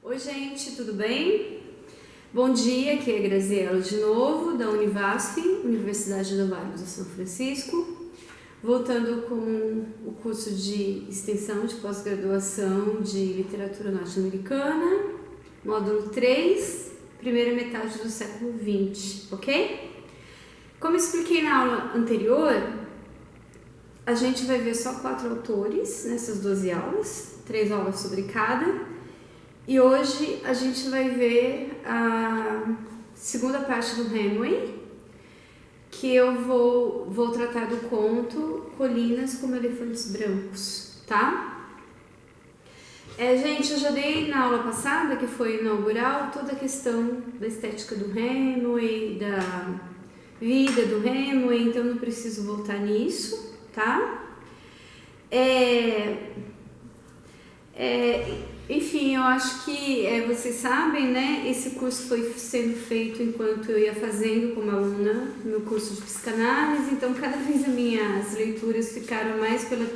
Oi gente, tudo bem? Bom dia, aqui é a Graziela de novo, da Univasf, Universidade do Vale do São Francisco, voltando com o curso de extensão de pós-graduação de literatura norte-americana, módulo 3, primeira metade do século XX, ok? Como eu expliquei na aula anterior, a gente vai ver só 4 autores nessas 12 aulas, 3 aulas sobre cada. E hoje a gente vai ver a segunda parte do Hemingway, que eu vou tratar do conto Colinas como Elefantes Brancos, tá? Gente, eu já dei na aula passada, que foi inaugural, toda a questão da estética do Hemingway, da vida do Hemingway, então não preciso voltar nisso, tá? Enfim, eu acho que vocês sabem, né? Esse curso foi sendo feito enquanto eu ia fazendo como aluna meu curso de psicanálise, então cada vez as minhas leituras ficaram mais pela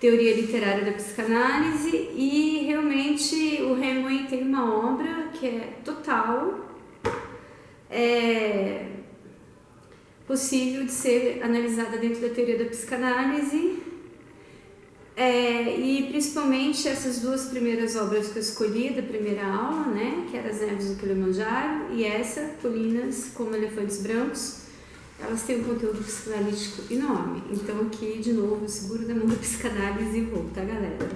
teoria literária da psicanálise e realmente o Hemingway tem uma obra que é total, possível de ser analisada dentro da teoria da psicanálise. E principalmente essas 2 primeiras obras que eu escolhi da primeira aula, né, que eram As Neves do Kilimanjaro e essa, Colinas como Elefantes Brancos, elas têm um conteúdo psicanalítico enorme. Então aqui, de novo, eu seguro da mão da psicanálise e vou, tá, galera?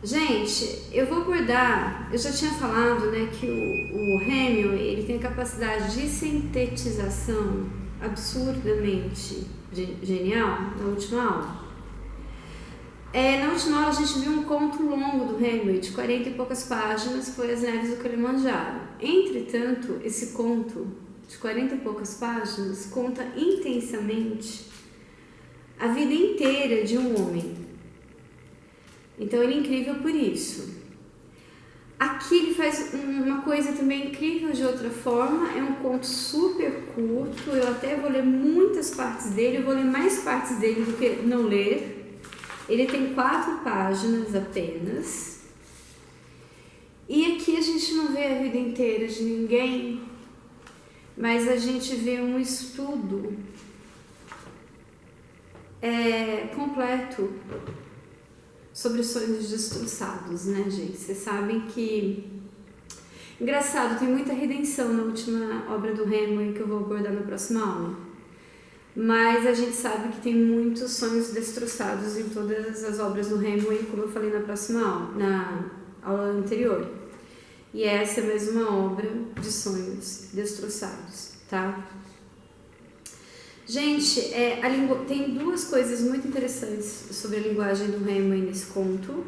Gente, eu vou abordar, eu já tinha falado, né, que o Hemingway, ele tem a capacidade de sintetização absurdamente genial na última aula. Na última aula a gente viu um conto longo do Hemingway, de 40 e poucas páginas, que foi As Neves do Kilimanjaro. Entretanto, esse conto de 40 e poucas páginas conta intensamente a vida inteira de um homem. Então ele é incrível por isso. Aqui ele faz uma coisa também incrível de outra forma, é um conto super curto, eu até vou ler muitas partes dele, eu vou ler mais partes dele do que não ler. Ele tem 4 páginas apenas. E aqui a gente não vê a vida inteira de ninguém, mas a gente vê um estudo completo sobre sonhos destroçados, né, gente? Vocês sabem que... Engraçado, tem muita redenção na última obra do Hemingway que eu vou abordar na próxima aula. Mas a gente sabe que tem muitos sonhos destroçados em todas as obras do Hemingway, como eu falei na próxima aula, na aula anterior. E essa é mais uma obra de sonhos destroçados, tá? Gente, tem 2 coisas muito interessantes sobre a linguagem do Hemingway nesse conto.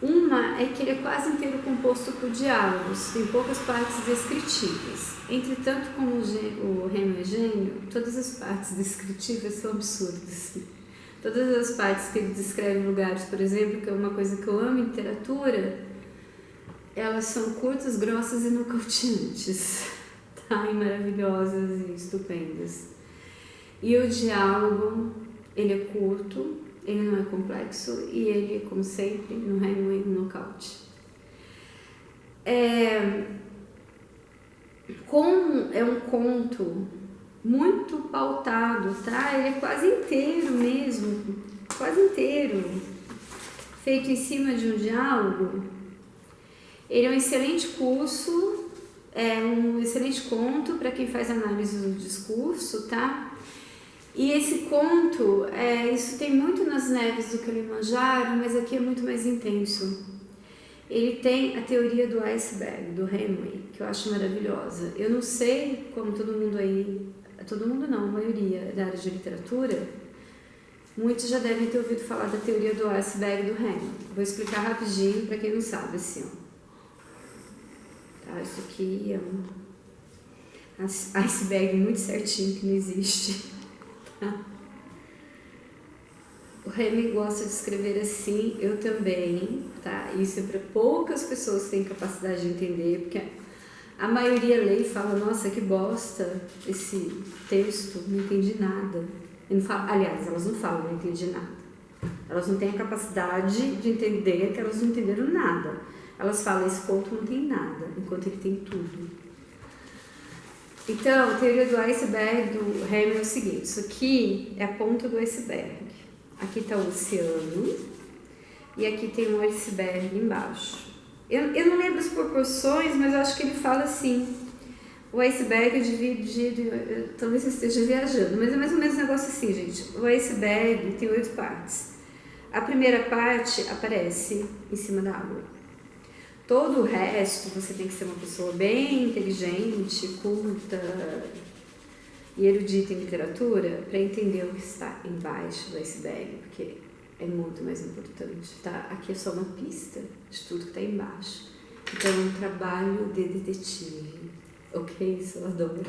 Uma é que ele é quase inteiro composto por diálogos, tem poucas partes descritivas. Entretanto, como o Hemingway é gênio, todas as partes descritivas são absurdas. Todas as partes que ele descreve lugares, por exemplo, que é uma coisa que eu amo em literatura, elas são curtas, grossas e nocauteantes, tá? E maravilhosas e estupendas. E o diálogo, ele é curto, ele não é complexo e ele, como sempre, no Hemingway, no nocaute. Como é um conto muito pautado, tá? Ele é quase inteiro mesmo, quase inteiro, feito em cima de um diálogo. Ele é um excelente curso, um excelente conto para quem faz análise do discurso, tá? E esse conto, isso tem muito nas Neves do Kilimanjaro, mas aqui é muito mais intenso. Ele tem a teoria do iceberg, do Hemingway, que eu acho maravilhosa. Eu não sei como todo mundo aí, todo mundo não, a maioria da área de literatura, muitos já devem ter ouvido falar da teoria do iceberg do Hemingway. Vou explicar rapidinho para quem não sabe, assim, ó. Tá, isso aqui é um iceberg muito certinho que não existe. O Hemingway gosta de escrever assim, eu também, tá? Isso é para poucas pessoas que têm capacidade de entender, porque a maioria lê e fala, nossa, que bosta esse texto, não entendi nada. Aliás, elas não falam, não entendi nada. Elas não têm a capacidade de entender que elas não entenderam nada. Elas falam, esse conto não tem nada, enquanto ele tem tudo. Então, a teoria do iceberg do Hamel é o seguinte, isso aqui é a ponta do iceberg. Aqui está o oceano e aqui tem um iceberg embaixo. Eu não lembro as proporções, mas eu acho que ele fala assim, o iceberg é dividido, talvez eu esteja viajando, mas é mais ou menos um negócio assim, gente. O iceberg tem 8 partes. A primeira parte aparece em cima da água. Todo o resto, você tem que ser uma pessoa bem inteligente, culta e erudita em literatura para entender o que está embaixo do iceberg, porque é muito mais importante, tá? Aqui é só uma pista de tudo que está embaixo. Então é um trabalho de detetive, ok? Isso eu adoro.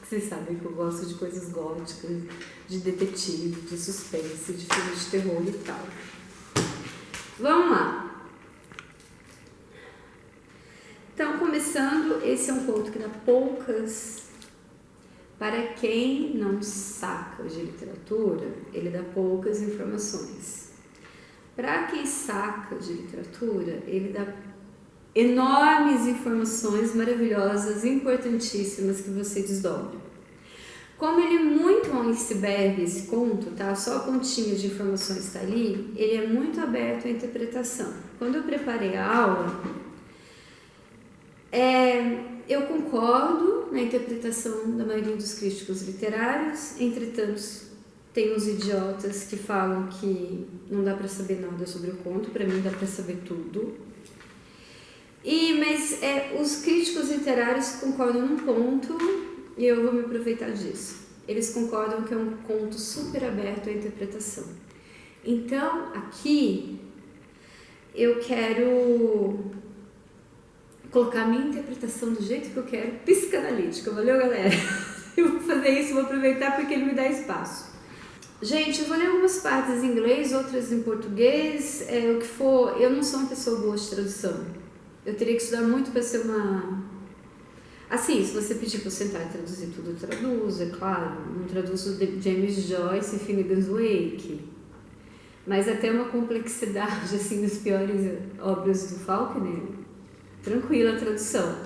Vocês sabem que eu gosto de coisas góticas, de detetive, de suspense, de filmes de terror e tal. Vamos lá. Então, começando, esse é um conto que dá poucas. Para quem não saca de literatura, ele dá poucas informações. Para quem saca de literatura, ele dá enormes informações maravilhosas, importantíssimas que você desdobra. Como ele é muito um iceberg, esse conto, tá? Só a pontinha de informações está ali, ele é muito aberto à interpretação. Quando eu preparei a aula, eu concordo na interpretação da maioria dos críticos literários, entretanto, tem uns idiotas que falam que não dá para saber nada sobre o conto, para mim dá para saber tudo. Mas os críticos literários concordam num ponto e eu vou me aproveitar disso. Eles concordam que é um conto super aberto à interpretação. Então, aqui, eu quero colocar a minha interpretação do jeito que eu quero, psicanalítica. Valeu, galera? Eu vou fazer isso, vou aproveitar porque ele me dá espaço. Gente, eu vou ler algumas partes em inglês, outras em português, o que for. Eu não sou uma pessoa boa de tradução. Eu teria que estudar muito para ser uma... Assim, se você pedir para eu sentar e traduzir tudo, eu traduzo, é claro. Não traduzo James Joyce e Finnegan's Wake. Mas até uma complexidade, assim, das piores obras do Faulkner. Tranquila a tradução.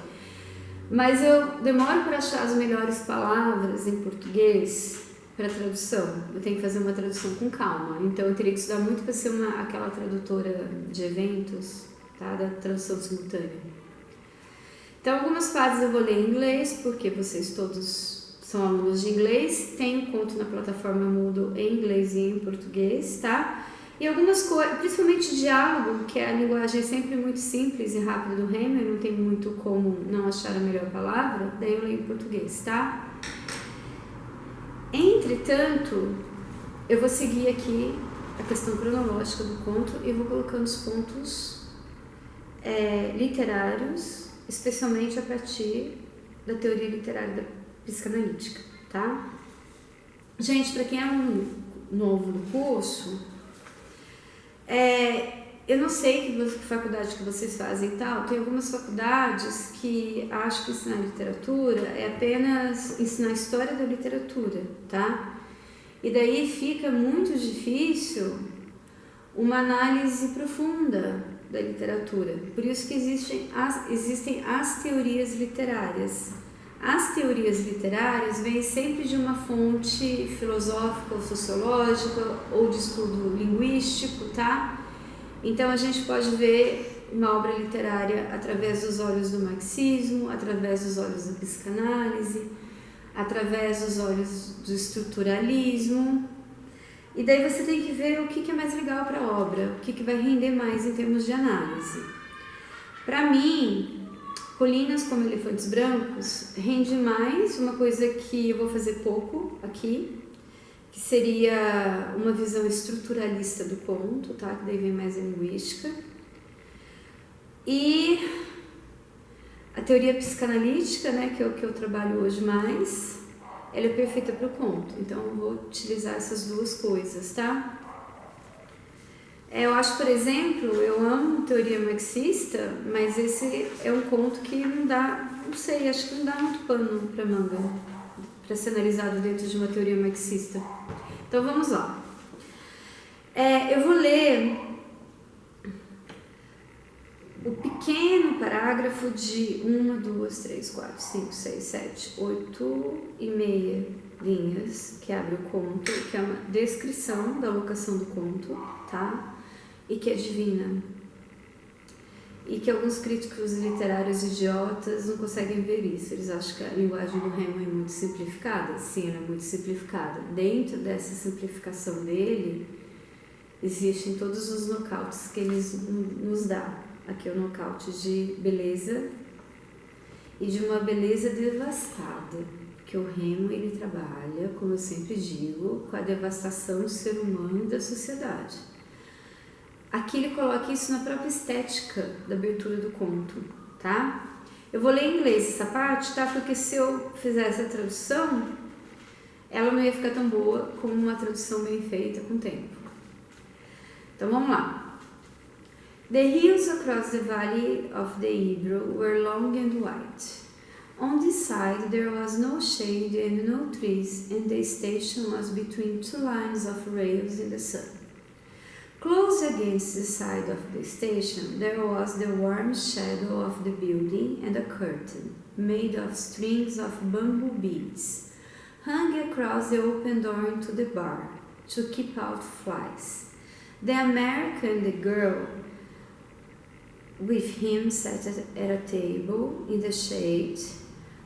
Mas eu demoro para achar as melhores palavras em português para tradução. Eu tenho que fazer uma tradução com calma. Então eu teria que estudar muito para ser aquela tradutora de eventos, tá? Da tradução simultânea. Então algumas partes eu vou ler em inglês, porque vocês todos são alunos de inglês. Tem um conto na plataforma Moodle em inglês e em português, tá? E algumas coisas, principalmente diálogo, que é a linguagem sempre muito simples e rápida do Hamel, não tem muito como não achar a melhor palavra, daí eu leio em português, tá? Entretanto, eu vou seguir aqui a questão cronológica do conto e vou colocando os pontos literários, especialmente a partir da teoria literária da psicanalítica, tá? Gente, para quem é um novo no curso, eu não sei que faculdade que vocês fazem e tal, tem algumas faculdades que acham que ensinar literatura é apenas ensinar a história da literatura, tá? E daí fica muito difícil uma análise profunda da literatura. Por isso que existem as teorias literárias. As teorias literárias vêm sempre de uma fonte filosófica ou sociológica ou de estudo linguístico, tá? Então a gente pode ver uma obra literária através dos olhos do marxismo, através dos olhos da psicanálise, através dos olhos do estruturalismo. E daí você tem que ver o que é mais legal para a obra, o que vai render mais em termos de análise. Para mim, Colinas como Elefantes Brancos rende mais uma coisa que eu vou fazer pouco aqui, que seria uma visão estruturalista do conto, tá? Que daí vem mais a linguística. E a teoria psicanalítica, né, que é o que eu trabalho hoje mais, ela é perfeita para o conto. Então eu vou utilizar essas duas coisas, tá? Eu acho, por exemplo, eu amo teoria marxista, mas esse é um conto que não dá, não sei, acho que não dá muito pano para manga, para ser analisado dentro de uma teoria marxista. Então vamos lá. Eu vou ler o pequeno parágrafo de 1, 2, 3, 4, 5, 6, 7, 8 e meia linhas, que abre o conto, que é uma descrição da locação do conto, tá? E que é divina. E que alguns críticos literários idiotas não conseguem ver isso. Eles acham que a linguagem do Remo é muito simplificada. Sim, ela é muito simplificada. Dentro dessa simplificação dele, existem todos os nocautes que ele nos dá. Aqui é o nocaute de beleza e de uma beleza devastada, que o Remo ele trabalha, como eu sempre digo, com a devastação do ser humano e da sociedade. Aqui ele coloca isso na própria estética da abertura do conto, tá? Eu vou ler em inglês essa parte, tá? Porque se eu fizer essa tradução, ela não ia ficar tão boa como uma tradução bem feita com o tempo. Então vamos lá. The hills across the valley of the Ebro were long and white. On this side there was no shade and no trees, and the station was between two lines of rails in the sun. Close against the side of the station there was the warm shadow of the building and a curtain, made of strings of bamboo beads, hung across the open door into the bar, to keep out flies. The American, the girl, with him sat at a table in the shade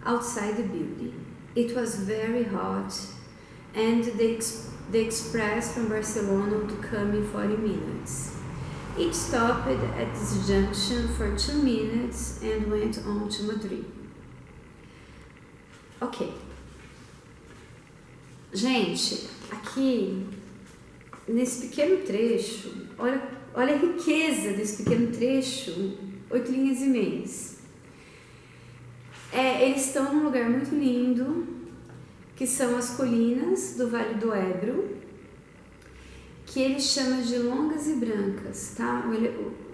outside the building. It was very hot, and the express from Barcelona would come in 40 minutes. It stopped at this junction for 2 minutes and went on to Madrid. Ok. Gente, aqui, nesse pequeno trecho, olha a riqueza desse pequeno trecho, 8 linhas e meias. Eles estão num lugar muito lindo, que são as colinas do Vale do Ebro, que ele chama de longas e brancas, tá?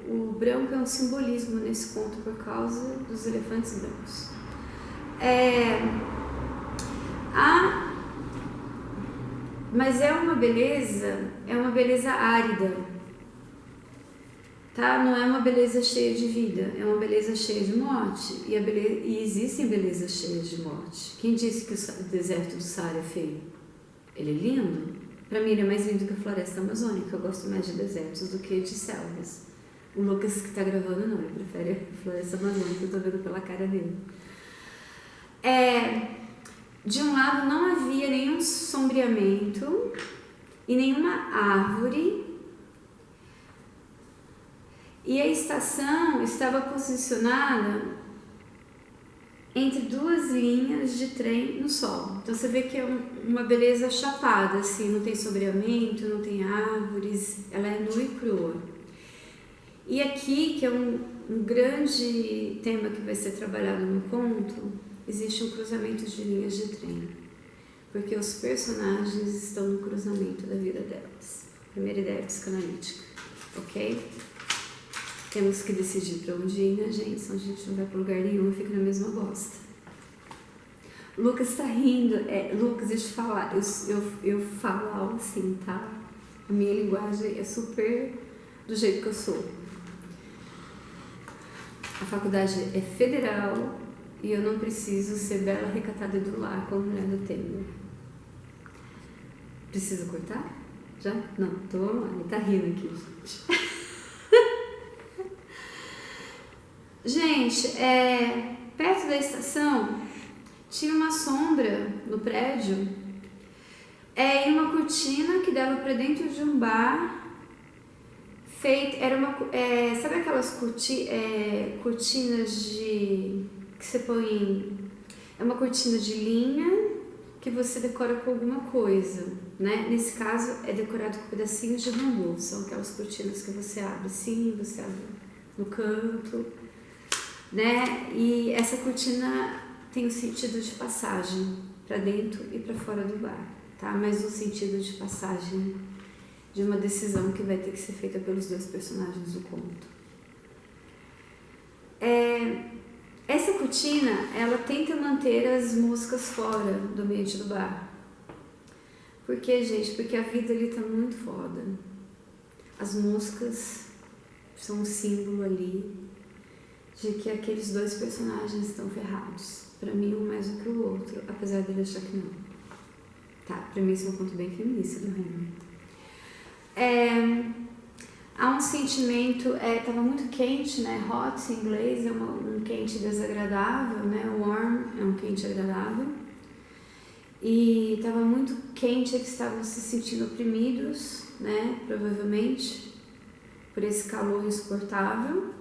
O branco é um simbolismo nesse conto por causa dos elefantes brancos. Mas é uma beleza árida. Tá? Não é uma beleza cheia de vida, é uma beleza cheia de morte. E existem belezas cheias de morte. Quem disse que o deserto do Saara é feio? Ele é lindo? Para mim ele é mais lindo que a floresta amazônica. Eu gosto mais de desertos do que de selvas. O Lucas que está gravando não, ele prefere a floresta amazônica, eu tô vendo pela cara dele. De um lado não havia nenhum sombreamento e nenhuma árvore. E a estação estava posicionada entre 2 linhas de trem no sol. Então você vê que é uma beleza chapada, assim, não tem sombreamento, não tem árvores, ela é nua e crua. E aqui, que é um grande tema que vai ser trabalhado no conto, existe um cruzamento de linhas de trem, porque os personagens estão no cruzamento da vida delas. Primeira ideia psicanalítica, ok? Temos que decidir para onde ir, né, gente? Senão a gente não vai para lugar nenhum e fica na mesma bosta. Lucas está rindo. Lucas, deixa eu te falar. Eu falo assim, tá? A minha linguagem é super do jeito que eu sou. A faculdade é federal e eu não preciso ser bela, recatada do lar como mulher do Temer. Precisa cortar? Já? Não, então vamos lá. Ele tá rindo aqui, gente. Gente, perto da estação tinha uma sombra no prédio e uma cortina que dava para dentro de um bar feito, sabe aquelas cortinas que você põe, é uma cortina de linha que você decora com alguma coisa, né? Nesse caso é decorado com pedacinhos de bambu, são aquelas cortinas que você abre assim, você abre no canto, né? E essa cortina tem o sentido de passagem para dentro e para fora do bar, tá? Mas o sentido de passagem de uma decisão que vai ter que ser feita pelos 2 personagens do conto. Essa cortina, ela tenta manter as moscas fora do ambiente do bar. Por quê, gente? Porque a vida ali tá muito foda. as moscas são um símbolo ali de que aqueles dois personagens estão ferrados. Pra mim, um mais do que o outro, apesar dele achar que não. Tá, pra mim isso é um ponto bem feminista do Hemingway. Há um sentimento, tava muito quente, né? Hot em inglês é um quente desagradável, né? Warm é um quente agradável. E tava muito quente, eles estavam se sentindo oprimidos, né? Provavelmente por esse calor insuportável,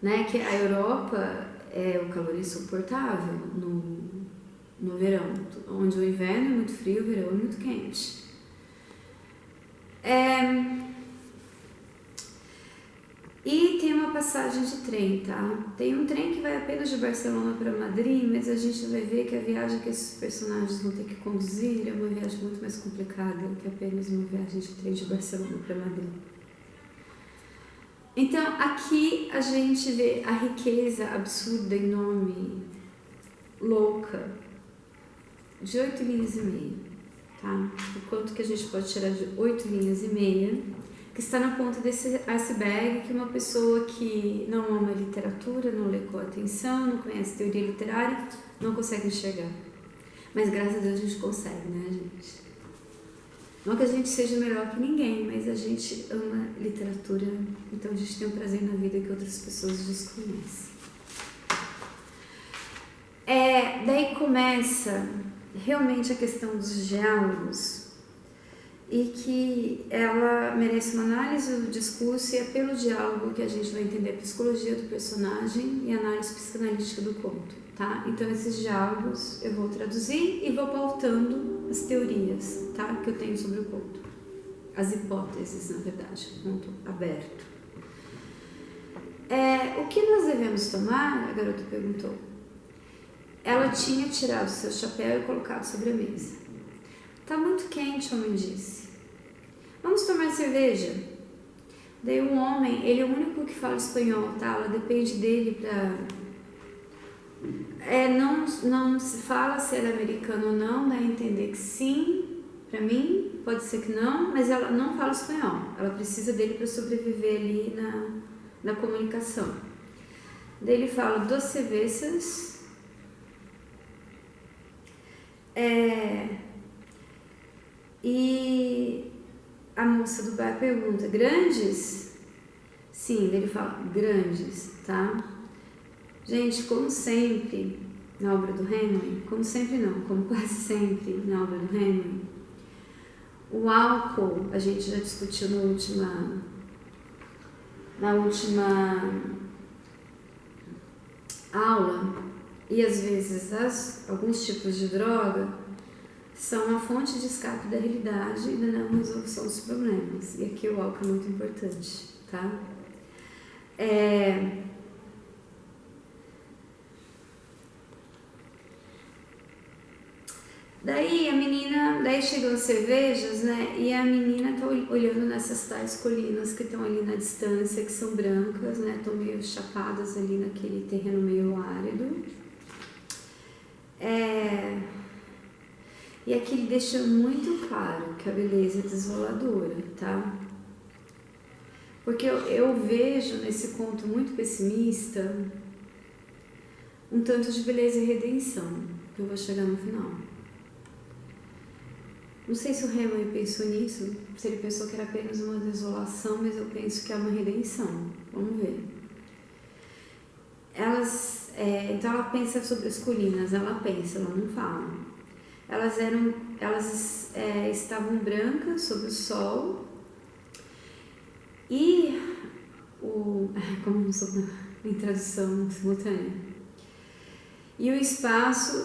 né? Que a Europa o calor insuportável no verão, onde o inverno é muito frio, o verão é muito quente. E tem uma passagem de trem, tá? Tem um trem que vai apenas de Barcelona para Madrid, mas a gente vai ver que a viagem que esses personagens vão ter que conduzir é uma viagem muito mais complicada que apenas uma viagem de trem de Barcelona para Madrid. Então, aqui a gente vê a riqueza absurda, enorme, louca, de 8 linhas e meia, tá? O quanto que a gente pode tirar de 8 linhas e meia, que está na ponta desse iceberg, que uma pessoa que não ama literatura, não lê com atenção, não conhece teoria literária, não consegue enxergar. Mas graças a Deus a gente consegue, né, gente? Não que a gente seja melhor que ninguém, mas a gente ama literatura, então a gente tem um prazer na vida que outras pessoas desconhecem. Daí começa realmente a questão dos diálogos, e que ela merece uma análise do discurso, e é pelo diálogo que a gente vai entender a psicologia do personagem e a análise psicanalítica do conto, tá? Então esses diálogos eu vou traduzir e vou pautando as teorias, tá? Que eu tenho sobre o conto, as hipóteses, na verdade, conto aberto. O que nós devemos tomar? A garota perguntou. Ela tinha tirado seu chapéu e colocado sobre a mesa. Tá muito quente, o homem disse. Vamos tomar cerveja? Daí o homem, ele é o único que fala espanhol, tá? Ela depende dele pra... não se fala se ela é americano ou não, dá a entender que sim, pra mim, pode ser que não, mas ela não fala espanhol. Ela precisa dele para sobreviver ali na comunicação. Daí ele fala 2 cervejas... E a moça do bar pergunta, grandes? Sim, ele fala, grandes, tá? Gente, como sempre na obra do Hemingway, como sempre não, como quase sempre na obra do Hemingway, o álcool, a gente já discutiu na última aula, e às vezes alguns tipos de droga são a fonte de escape da realidade e da não resolução dos problemas. E aqui o álcool é muito importante, tá? Daí chegam as cervejas, né? E a menina tá olhando nessas tais colinas que estão ali na distância, que são brancas, né? Estão meio chapadas ali naquele terreno meio árido. E aqui ele deixa muito claro que a beleza é desoladora, tá? Porque eu vejo nesse conto muito pessimista um tanto de beleza e redenção, que eu vou chegar no final. Não sei se o Hemingway pensou nisso, se ele pensou que era apenas uma desolação, mas eu penso que é uma redenção. Vamos ver. Então ela pensa sobre as colinas, ela não fala. Elas estavam brancas sob o sol e como em tradução simultânea. E o espaço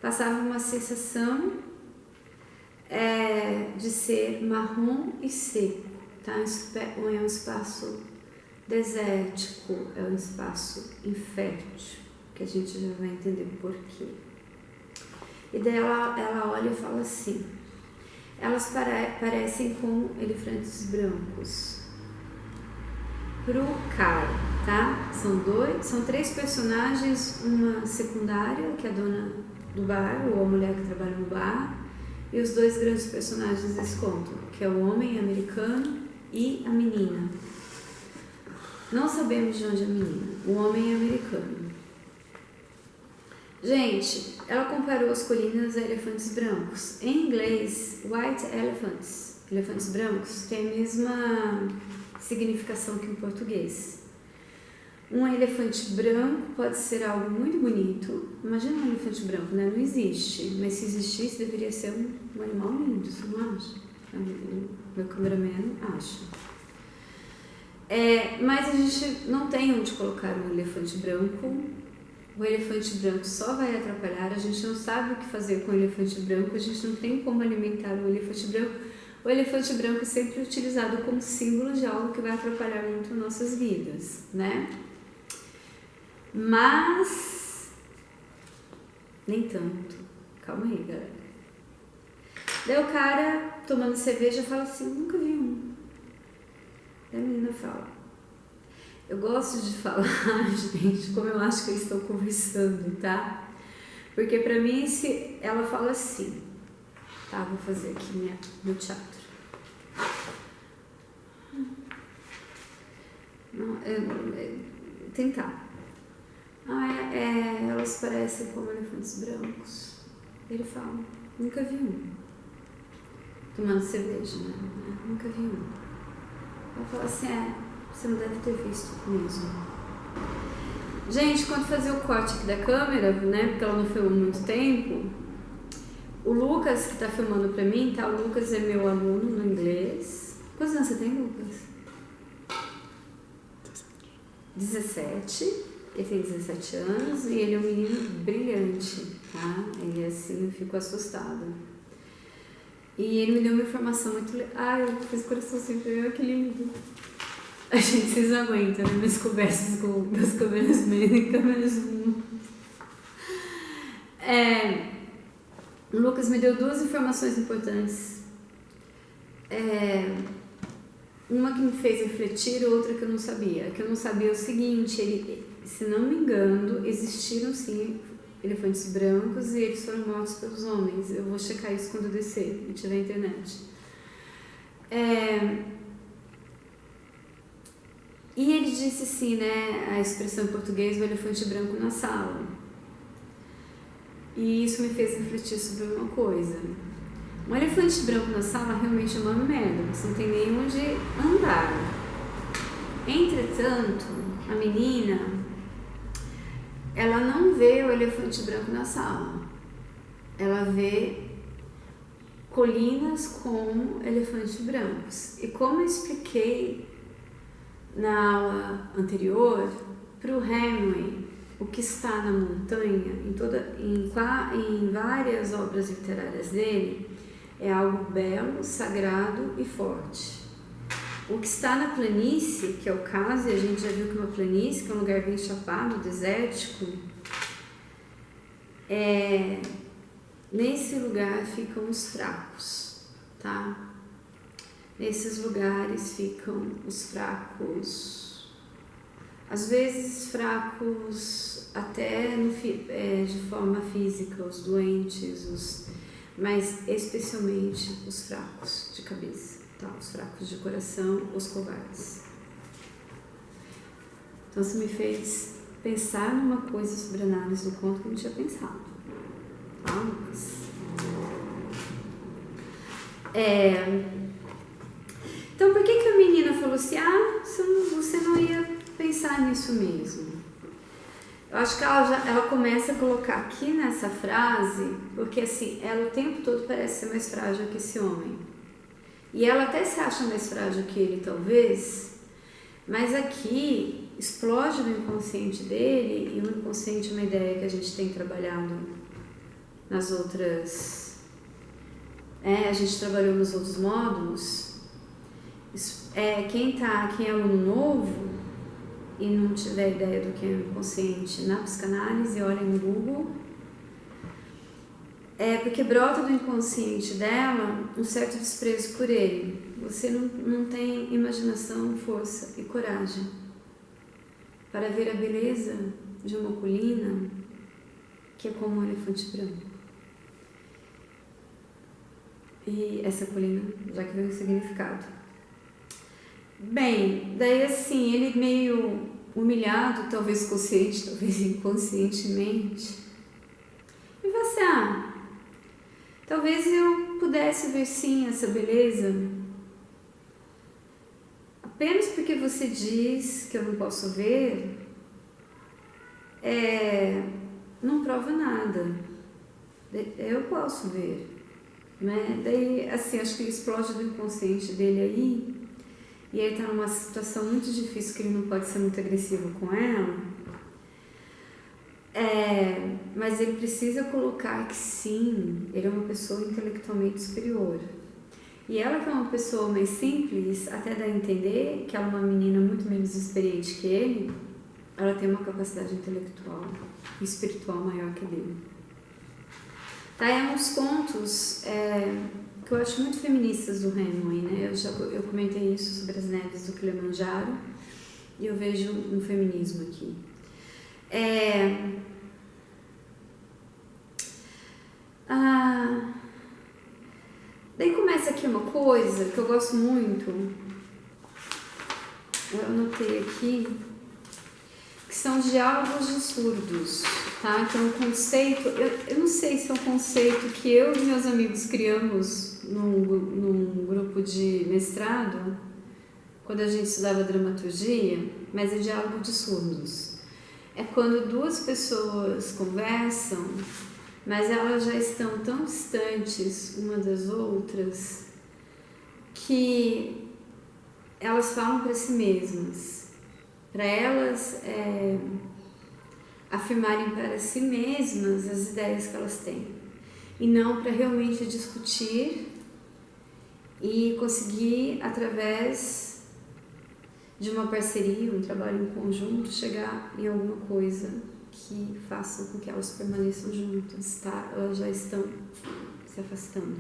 passava uma sensação de ser marrom e seco, tá? É um espaço desértico, é um espaço infértil, que a gente já vai entender por quê. E daí ela olha e fala assim, elas parecem com elefantes brancos. Pro cara, tá? São 3 personagens, uma secundária, que é a dona do bar, ou a mulher que trabalha no bar, e os dois grandes personagens desse conto, que é o homem americano e a menina. Não sabemos de onde é a menina, o homem é americano. Gente, ela comparou as colinas a elefantes brancos. Em inglês, white elephants, elefantes brancos, tem a mesma significação que em português. Um elefante branco pode ser algo muito bonito. Imagina um elefante branco, né? Não existe, mas se existisse deveria ser um animal lindo, você não acha? O meu cameraman acha. Mas a gente não tem onde colocar um elefante branco. O elefante branco só vai atrapalhar, a gente não sabe o que fazer com o elefante branco, a gente não tem como alimentar o elefante branco. O elefante branco é sempre utilizado como símbolo de algo que vai atrapalhar muito nossas vidas, né? Mas nem tanto. Calma aí, galera. Daí o cara, tomando cerveja, fala assim, nunca vi um. Daí a menina fala, eu gosto de falar, gente, como eu acho que eu estou conversando, tá? Porque pra mim, se ela fala assim, tá? Vou fazer aqui meu teatro. Não, tentar. Elas parecem como elefantes brancos. Ele fala, nunca vi um. Tomando cerveja, né? Nunca vi um. Ela fala assim, você não deve ter visto mesmo. Gente, quando fazia o corte aqui da câmera, né? Porque ela não filmou muito tempo, o Lucas, que tá filmando pra mim, tá? O Lucas é meu aluno no inglês. Quantos anos você tem, Lucas? 17. Ele tem 17 anos e ele é um menino brilhante, tá? Ele assim, eu fico assustada. E ele me deu uma informação muito... eu fiz coraçãozinho pra mim, que lindo. A gente, vocês não aguentam, né? Minhas conversas com das câmeras meio e câmeras... O Lucas me deu duas informações importantes. Uma que me fez refletir, outra que eu não sabia. Que eu não sabia é o seguinte, se não me engano, existiram sim elefantes brancos e eles foram mortos pelos homens. Eu vou checar isso quando eu descer e tiver internet. E ele disse assim, né, a expressão em português, o elefante branco na sala. E isso me fez refletir sobre uma coisa. Um elefante branco na sala realmente é uma merda, você não tem nem onde andar. Entretanto, a menina, ela não vê o elefante branco na sala. Ela vê colinas com elefantes brancos. E como eu expliquei na aula anterior, para o Hemingway, o que está na montanha, em várias obras literárias dele, é algo belo, sagrado e forte. O que está na planície, que é o caso, e a gente já viu que uma planície, que é um lugar bem chapado, desértico, nesse lugar ficam os fracos, tá? Nesses lugares ficam os fracos, às vezes fracos até de forma física, os doentes, mas especialmente os fracos de cabeça, tá? Os fracos de coração, os covardes. Então isso me fez pensar numa coisa sobre a análise do conto que eu não tinha pensado, tá, Lucas? Então por que a menina falou assim, você não ia pensar nisso mesmo? Eu acho que ela começa a colocar aqui nessa frase, porque assim, ela o tempo todo parece ser mais frágil que esse homem. E ela até se acha mais frágil que ele, talvez, mas aqui explode no inconsciente dele, e o inconsciente é uma ideia que a gente tem trabalhado nas outras... a gente trabalhou nos outros módulos. Quem é aluno novo e não tiver ideia do que é o inconsciente na psicanálise, olha no Google. Porque brota do inconsciente dela um certo desprezo por ele. Você não tem imaginação, força e coragem para ver a beleza de uma colina que é como um elefante branco. E essa colina já que vem o significado. Bem, daí assim, ele meio humilhado, talvez consciente, talvez inconscientemente. E você, talvez eu pudesse ver sim essa beleza. Apenas porque você diz que eu não posso ver, não prova nada. Eu posso ver, né? Daí, assim, acho que ele explode do inconsciente dele aí, e ele tá numa situação muito difícil que ele não pode ser muito agressivo com ela. Mas ele precisa colocar que sim, ele é uma pessoa intelectualmente superior. E ela, que é uma pessoa mais simples, até dá a entender que ela é uma menina muito menos experiente que ele, ela tem uma capacidade intelectual e espiritual maior que dele. Tá, é uns contos que eu acho muito feministas do Hemingway, né? Eu comentei isso sobre as neves do Kilimanjaro e eu vejo um feminismo aqui. Daí começa aqui uma coisa que eu gosto muito, eu anotei aqui, que são os diálogos de surdos, tá? Que é um conceito, eu não sei se é um conceito que eu e meus amigos criamos num grupo de mestrado, quando a gente estudava dramaturgia, mas é diálogo de surdos. É quando duas pessoas conversam, mas elas já estão tão distantes uma das outras que elas falam para si mesmas, para elas afirmarem para si mesmas as ideias que elas têm, e não para realmente discutir e conseguir, através de uma parceria, um trabalho em conjunto, chegar em alguma coisa que façam com que elas permaneçam juntas, tá? Elas já estão se afastando.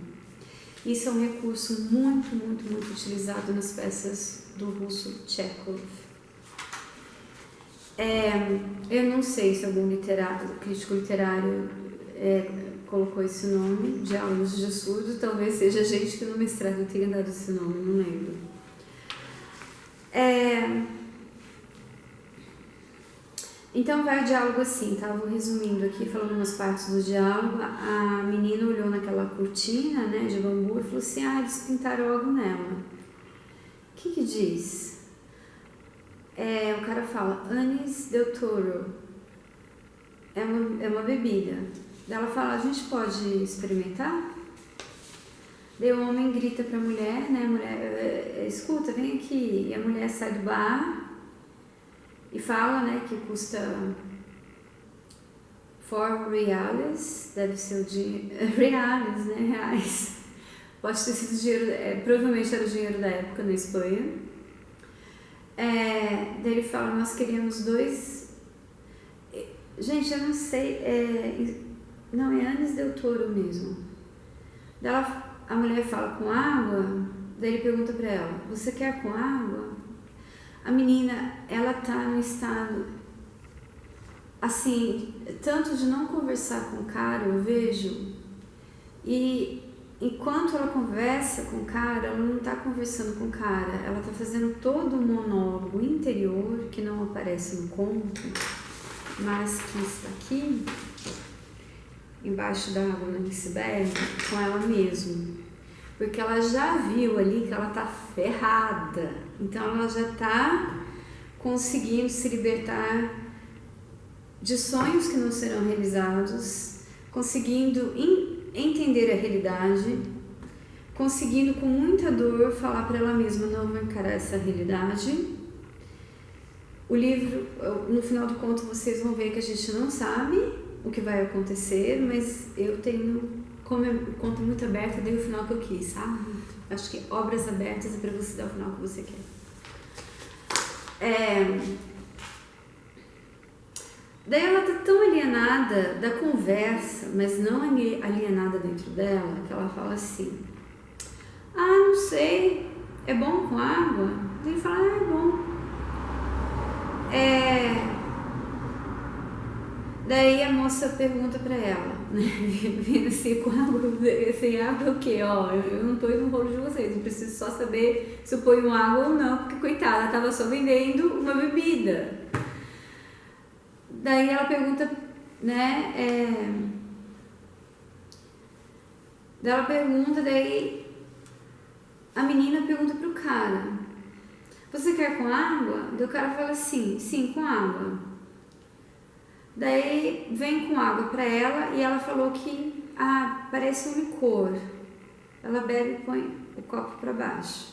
Isso é um recurso muito, muito, muito utilizado nas peças do russo Chekhov. Eu não sei se algum crítico literário colocou esse nome, Diálogos de Surdo, talvez seja gente que no mestrado tenha dado esse nome, não lembro. Então vai o diálogo assim, tá? Eu vou resumindo aqui, falando umas partes do diálogo. A menina olhou naquela cortina, né, de bambu e falou assim, eles pintaram algo nela. O que diz? O cara fala, Anis del Toro, é uma bebida. Ela fala, a gente pode experimentar? Daí o homem grita pra mulher, né, a mulher, escuta, vem aqui. E a mulher sai do bar e fala, né, que custa 4 reales, deve ser o dinheiro, reais, né, reais. Pode ter sido dinheiro, provavelmente era o dinheiro da época na Espanha. Daí ele fala, nós queríamos 2... Gente, eu não sei, não, é Anis del Toro mesmo. Daí a mulher fala, com água? Daí ele pergunta pra ela, você quer com água? A menina, ela tá num estado, assim, tanto de não conversar com o cara, eu vejo, e enquanto ela conversa com o cara, ela não tá conversando com o cara, ela tá fazendo todo um monólogo interior, que não aparece no conto, mas que está aqui, embaixo da água no iceberg, com ela mesma. Porque ela já viu ali que ela tá ferrada, então ela já tá conseguindo se libertar de sonhos que não serão realizados, conseguindo entender a realidade, conseguindo com muita dor falar para ela mesma, não vou encarar essa realidade. O livro, no final do conto, vocês vão ver que a gente não sabe o que vai acontecer, mas eu tenho... Como é um conto muito aberto, eu dei o final que eu quis, sabe? Acho que obras abertas é para você dar o final que você quer. Daí ela tá tão alienada da conversa, mas não alienada dentro dela, que ela fala assim, não sei, é bom com água? Daí ele fala, é bom. Daí a moça pergunta pra ela, né, vindo assim, com água, sem água o quê? Ó, eu não tô indo no rolo de vocês, eu preciso só saber se eu ponho água ou não, porque coitada, ela tava só vendendo uma bebida. Daí ela pergunta, né, daí a menina pergunta pro cara, você quer com água? Daí o cara fala assim, sim, com água. Daí vem com água pra ela e ela falou que, parece um licor. Ela bebe e põe o copo pra baixo.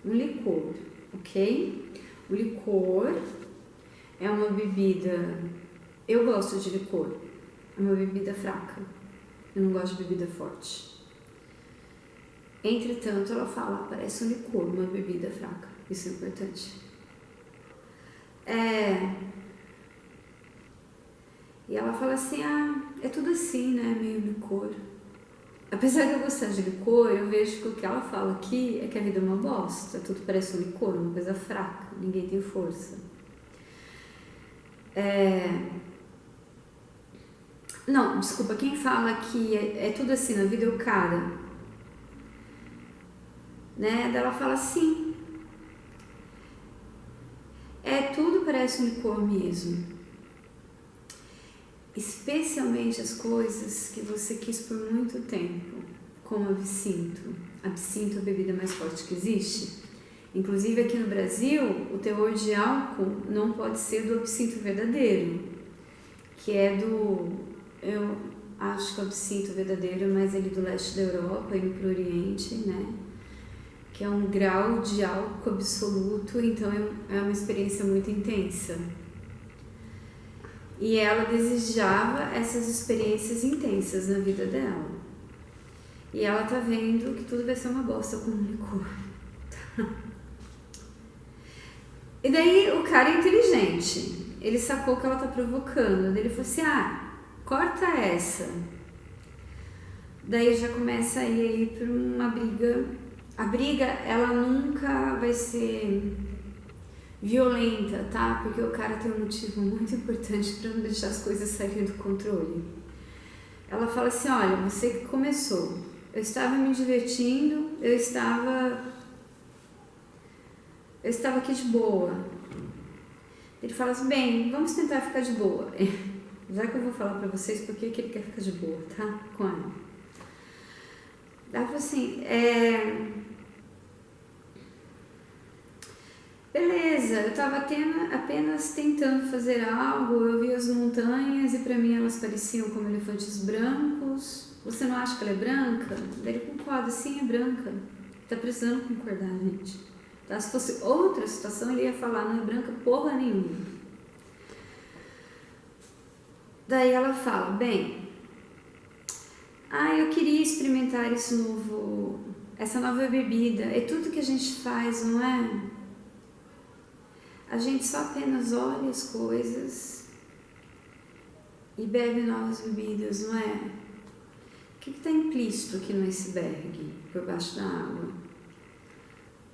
Um licor, ok? O licor é uma bebida, eu gosto de licor, é uma bebida fraca. Eu não gosto de bebida forte. Entretanto, ela fala, parece um licor, uma bebida fraca. Isso é importante. E ela fala assim, é tudo assim, né, meio licor. Apesar de eu gostar de licor, eu vejo que o que ela fala aqui é que a vida é uma bosta, tudo parece um licor, uma coisa fraca, ninguém tem força. Não, desculpa, quem fala que é tudo assim na vida é o cara, né, daí ela fala assim, tudo parece um licor mesmo. Especialmente as coisas que você quis por muito tempo, como absinto. Absinto é a bebida mais forte que existe. Inclusive aqui no Brasil, o teor de álcool não pode ser do absinto verdadeiro, que é eu acho que o absinto verdadeiro é mais ali do leste da Europa, indo para o Oriente, né? Que é um grau de álcool absoluto, então é uma experiência muito intensa. E ela desejava essas experiências intensas na vida dela. E ela tá vendo que tudo vai ser uma bosta com o licor. E daí o cara é inteligente. Ele sacou que ela tá provocando. Daí ele falou assim, corta essa. Daí já começa a ir aí pra uma briga. A briga, ela nunca vai ser violenta, tá? Porque o cara tem um motivo muito importante para não deixar as coisas saírem do controle. Ela fala assim, olha, você que começou, eu estava me divertindo, eu estava aqui de boa. Ele fala assim, bem, vamos tentar ficar de boa. Já que eu vou falar pra vocês por que ele quer ficar de boa, tá? Com ela. Ela fala assim, beleza, eu estava apenas tentando fazer algo, eu vi as montanhas e para mim elas pareciam como elefantes brancos. Você não acha que ela é branca? Daí ele concorda, sim, é branca. Tá precisando concordar, gente. Tá? Se fosse outra situação, ele ia falar, não é branca porra nenhuma. Daí ela fala, bem, eu queria experimentar essa nova bebida. É tudo que a gente faz, não é? A gente só apenas olha as coisas e bebe novas bebidas, não é? O que está implícito aqui no iceberg, por baixo da água?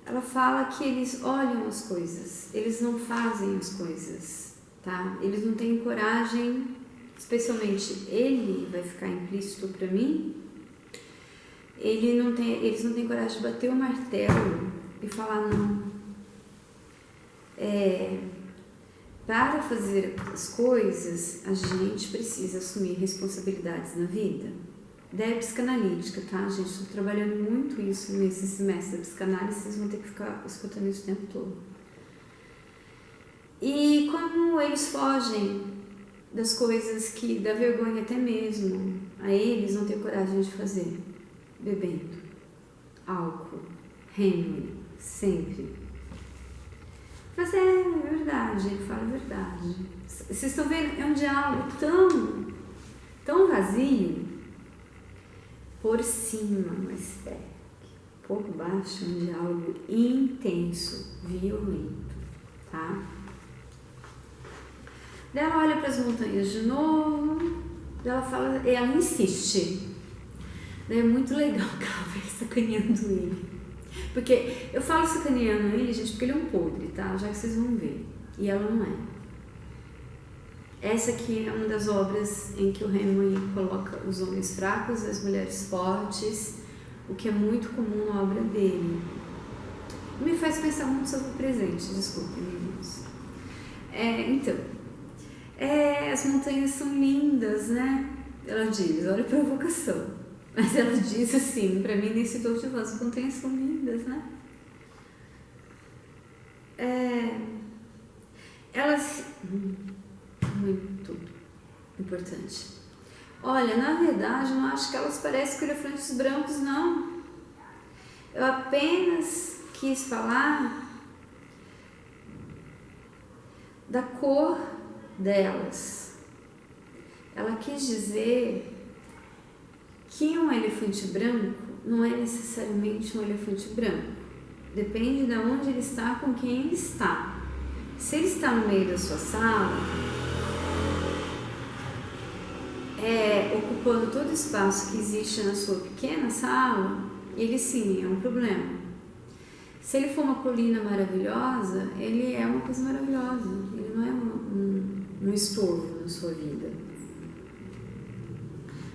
Ela fala que eles olham as coisas, eles não fazem as coisas, tá? Eles não têm coragem, especialmente ele vai ficar implícito para mim, eles não têm coragem de bater o martelo e falar não. Para fazer as coisas, a gente precisa assumir responsabilidades na vida. Ideia psicanalítica, tá, gente? Estou trabalhando muito isso nesse semestre da psicanálise, vocês vão ter que ficar escutando isso o tempo todo. E como eles fogem das coisas que dá vergonha até mesmo a eles não ter coragem de fazer, bebendo álcool, Henry, sempre. Mas é verdade, ele fala a verdade. Vocês estão vendo, é um diálogo tão vazio, por cima, mas por baixo, um diálogo intenso, violento, tá? Daí ela olha para as montanhas de novo, ela insiste. Daí é muito legal que ela vai sacaneando ele. Porque eu falo sacaneando ele, gente, porque ele é um podre, tá? Já que vocês vão ver. E ela não é. Essa aqui é uma das obras em que o Hemingway coloca os homens fracos e as mulheres fortes, o que é muito comum na obra dele. Me faz pensar muito sobre o presente, desculpem, meninos. As montanhas são lindas, né? Ela diz, olha a provocação. Mas ela diz assim, pra mim, nesse tom de voz, as montanhas são lindas, né? Elas... Muito importante. Olha, na verdade, eu não acho que elas parecem com elefantes brancos, não. Eu apenas quis falar da cor delas. Ela quis dizer que um elefante branco não é necessariamente um elefante branco. Depende de onde ele está, com quem ele está. Se ele está no meio da sua sala, ocupando todo o espaço que existe na sua pequena sala, ele sim é um problema. Se ele for uma colina maravilhosa, ele é uma coisa maravilhosa. Ele não é um estorvo na sua vida.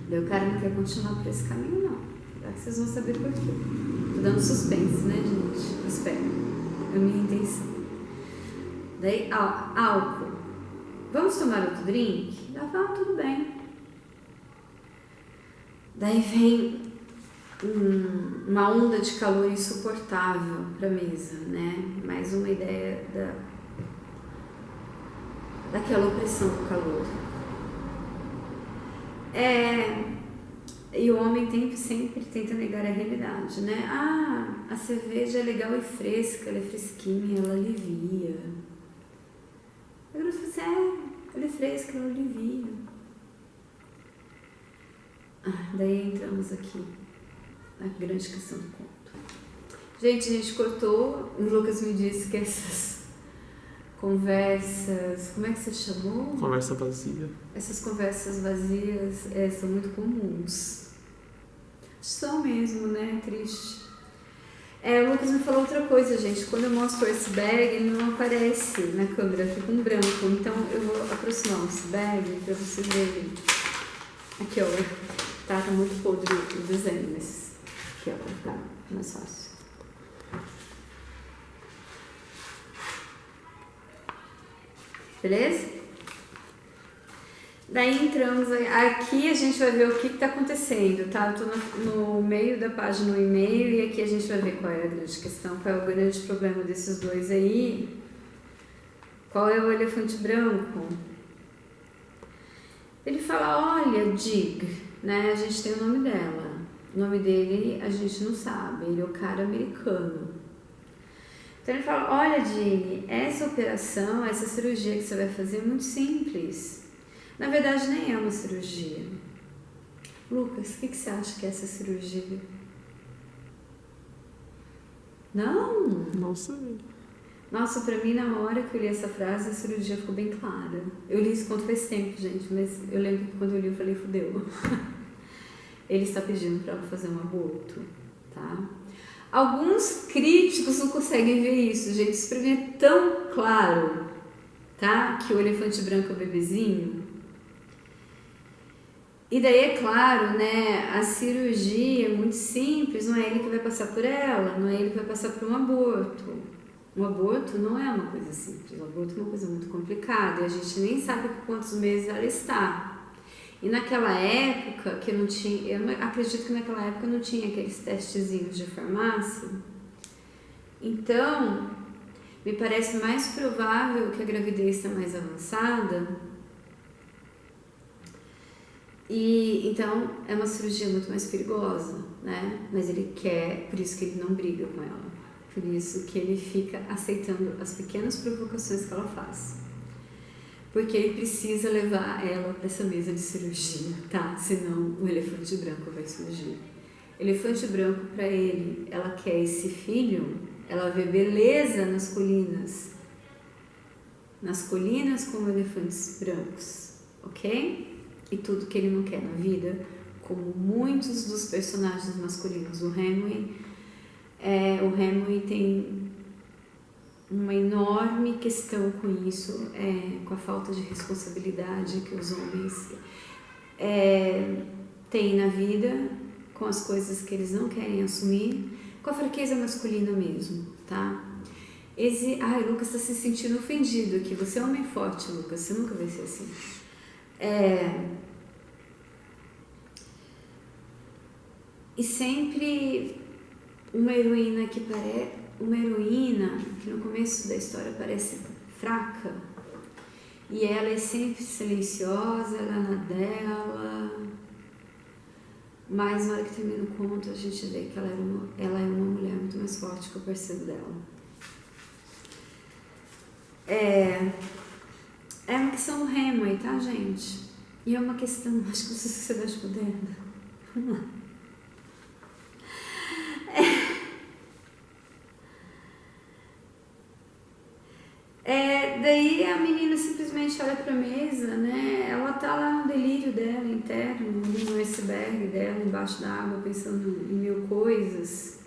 Daí o cara não quer continuar por esse caminho, não. Já que vocês vão saber por quê. Tô dando suspense, né, gente? Eu espero. É a minha intenção. Daí, álcool. Vamos tomar outro drink? Ah, tudo bem. Daí vem uma onda de calor insuportável para a mesa, né? Mais uma ideia daquela opressão do calor. E o homem sempre tenta negar a realidade, né? A cerveja é legal e fresca, ela é fresquinha, ela alivia. Eu não sei, ela é fresca, ela alivia. Daí entramos aqui na grande questão do conto. Gente, a gente cortou. O Lucas me disse que essas conversas... Como é que você chamou? Conversa vazia. Essas conversas vazias são muito comuns. São mesmo, né? Triste. O Lucas me falou outra coisa, gente. Quando eu mostro o iceberg, ele não aparece na câmera, fica um branco. Então eu vou aproximar o iceberg para vocês verem. Aqui, ó. Tá muito podre o desenho, mas aqui, ó, tá mais fácil. Beleza? Daí entramos aqui, a gente vai ver o que tá acontecendo, tá? Eu tô no meio da página no e-mail e aqui a gente vai ver qual é a grande questão, qual é o grande problema desses dois aí. Qual é o elefante branco? Ele fala, olha, Dig, né? A gente tem o nome dela. O nome dele a gente não sabe, ele é o cara americano. Então ele fala, olha, Dig, essa operação, essa cirurgia que você vai fazer é muito simples. Na verdade, nem é uma cirurgia. Lucas, o que você acha que é essa cirurgia? Não? Não sei. Nossa, pra mim, na hora que eu li essa frase, a cirurgia ficou bem clara. Eu li esse conto faz tempo, gente, mas eu lembro que quando eu li, eu falei, fudeu. Ele está pedindo pra ela fazer um aborto, tá? Alguns críticos não conseguem ver isso, gente. Isso pra mim é tão claro, tá? Que o elefante branco é o bebezinho. E daí, é claro, né, a cirurgia é muito simples, não é ele que vai passar por ela, não é ele que vai passar por um aborto. Um aborto não é uma coisa simples, o aborto é uma coisa muito complicada e a gente nem sabe por quantos meses ela está. E naquela época, que não tinha, eu acredito que naquela época não tinha aqueles testezinhos de farmácia, então me parece mais provável que a gravidez está mais avançada. E então é uma cirurgia muito mais perigosa, né? Mas ele quer, por isso que ele não briga com ela, por isso que ele fica aceitando as pequenas provocações que ela faz, porque ele precisa levar ela para essa mesa de cirurgia, tá? Senão o elefante branco vai surgir. Elefante branco para ele, ela quer esse filho, ela vê beleza nas colinas como elefantes brancos, ok? E tudo que ele não quer na vida, como muitos dos personagens masculinos. O Hemingway tem uma enorme questão com isso, com a falta de responsabilidade que os homens têm na vida, com as coisas que eles não querem assumir, com a fraqueza masculina mesmo, tá? O Lucas está se sentindo ofendido aqui. Você é um homem forte, Lucas, você nunca vai ser assim. E sempre uma heroína que no começo da história parece fraca, e ela é sempre silenciosa, ela é na dela, mas na hora que termina o conto a gente vê que ela é uma mulher muito mais forte que o parceiro dela. É uma questão do remo aí, tá, gente? E é uma questão, acho que da sociedade moderna. Vamos lá. Daí a menina simplesmente olha pra mesa, né? Ela tá lá no delírio dela interno, no iceberg dela, embaixo da água, pensando em mil coisas.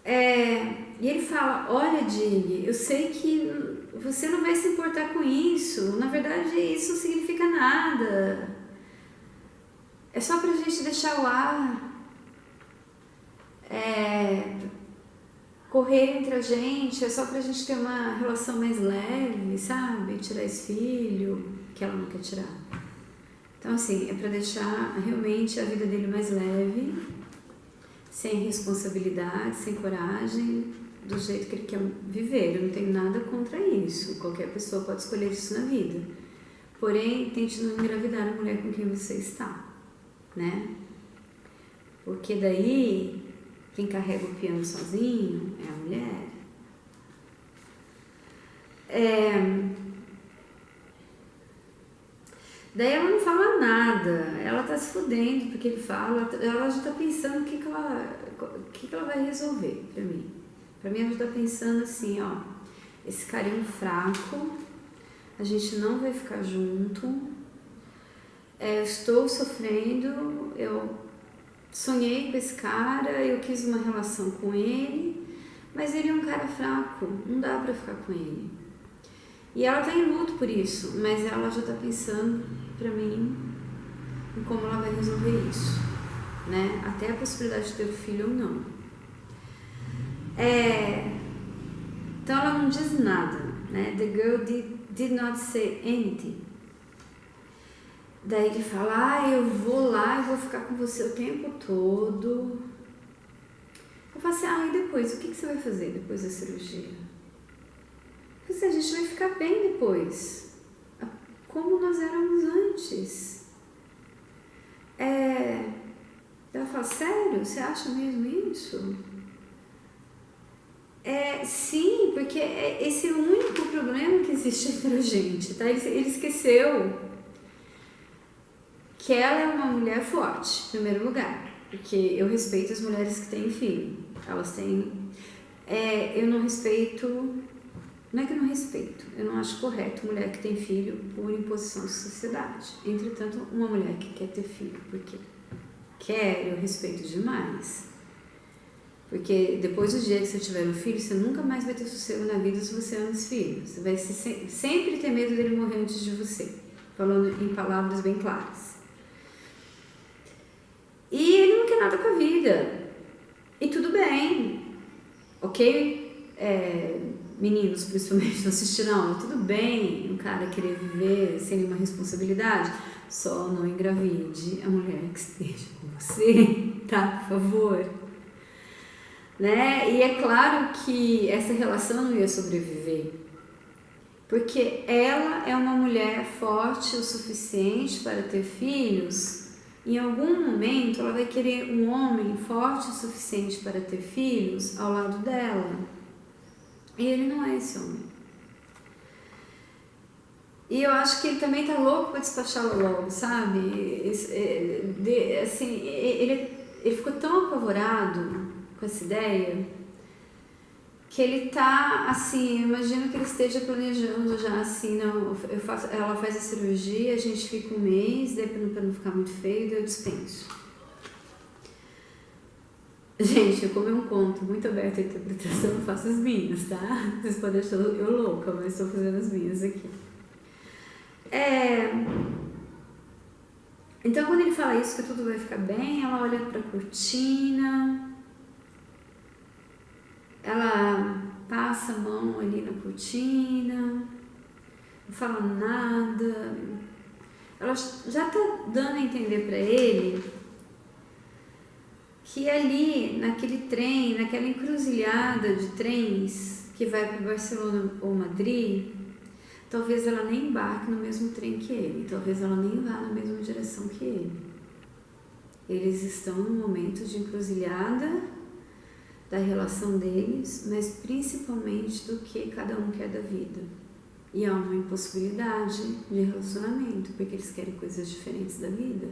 E ele fala: olha, Dig, eu sei que você não vai se importar com isso. Na verdade, isso não significa nada. É só pra gente deixar o ar correr entre a gente, é só pra gente ter uma relação mais leve, sabe? Tirar esse filho que ela não quer tirar. Então, assim, é pra deixar realmente a vida dele mais leve, sem responsabilidade, sem coragem, do jeito que ele quer viver. Eu não tenho nada contra isso. Qualquer pessoa pode escolher isso na vida. Porém, tente não engravidar a mulher com quem você está, né? Porque daí, quem carrega o piano sozinho é a mulher. Daí ela não fala nada, ela tá se fudendo porque ele fala, ela já tá pensando o que ela vai resolver pra mim. Pra mim ela já tá pensando assim, ó, esse cara é um fraco, a gente não vai ficar junto, eu estou sofrendo, eu sonhei com esse cara, eu quis uma relação com ele, mas ele é um cara fraco, não dá pra ficar com ele. E ela tá em luto por isso, mas ela já tá pensando pra mim em como ela vai resolver isso, né? Até a possibilidade de ter um filho ou não. Então ela não diz nada, né? The girl did not say anything. Daí ele fala: eu vou lá e vou ficar com você o tempo todo. Eu falo assim: e depois? O que você vai fazer depois da cirurgia? Eu falei assim: a gente vai ficar bem depois, como nós éramos antes. Ela fala: sério? Você acha mesmo isso? Sim, porque esse é o único problema que existe entre a gente, tá? Ele esqueceu que ela é uma mulher forte, em primeiro lugar, porque eu respeito as mulheres que têm filho. Elas têm... eu não respeito... Não é que eu não respeito, eu não acho correto mulher que tem filho por imposição da sociedade. Entretanto, uma mulher que quer ter filho porque quer, eu respeito demais. Porque depois do dia que você tiver um filho, você nunca mais vai ter sossego na vida se você ama esse filho. Você vai sempre ter medo dele morrer antes de você, falando em palavras bem claras. E ele não quer nada com a vida. E tudo bem, ok? Meninos, principalmente, não assistiram aula. Tudo bem um cara querer viver sem nenhuma responsabilidade. Só não engravide a mulher que esteja com você, tá? Por favor. Né? E é claro que essa relação não ia sobreviver. Porque ela é uma mulher forte o suficiente para ter filhos. Em algum momento ela vai querer um homem forte o suficiente para ter filhos ao lado dela. E ele não é esse homem. E eu acho que ele também tá louco para despachá-la logo, sabe? Assim, ele ficou tão apavorado com essa ideia que ele tá assim, eu imagino que ele esteja planejando já assim, não, ela faz a cirurgia, a gente fica um mês, daí para não ficar muito feio, daí eu dispenso. Gente, como é um conto muito aberto à interpretação, eu faço as minhas, tá? Vocês podem achar eu louca, mas estou fazendo as minhas aqui. Então, quando ele fala isso, que tudo vai ficar bem, ela olha pra cortina, ela passa a mão ali na cortina, não fala nada. Ela já tá dando a entender pra ele que ali, naquele trem, naquela encruzilhada de trens que vai para Barcelona ou Madrid, talvez ela nem embarque no mesmo trem que ele, talvez ela nem vá na mesma direção que ele. Eles estão num momento de encruzilhada da relação deles, mas principalmente do que cada um quer da vida. E há uma impossibilidade de relacionamento, porque eles querem coisas diferentes da vida.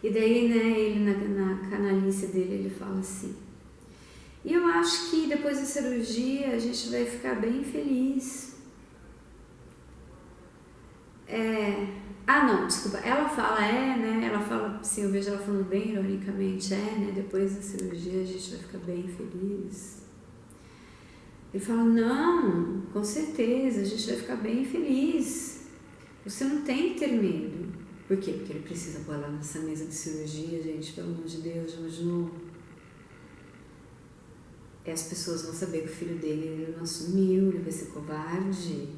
E daí, né, ele na canalice dele, ele fala assim: e eu acho que depois da cirurgia a gente vai ficar bem feliz. Não, desculpa, ela fala, né, ela fala assim, eu vejo ela falando bem ironicamente, né, depois da cirurgia a gente vai ficar bem feliz. Ele fala, não, com certeza, a gente vai ficar bem feliz. Você não tem que ter medo. Por quê? Porque ele precisa pôr ela nessa mesa de cirurgia, gente, pelo amor de Deus, já imaginou? E as pessoas vão saber que o filho dele ele não assumiu, ele vai ser covarde. Ele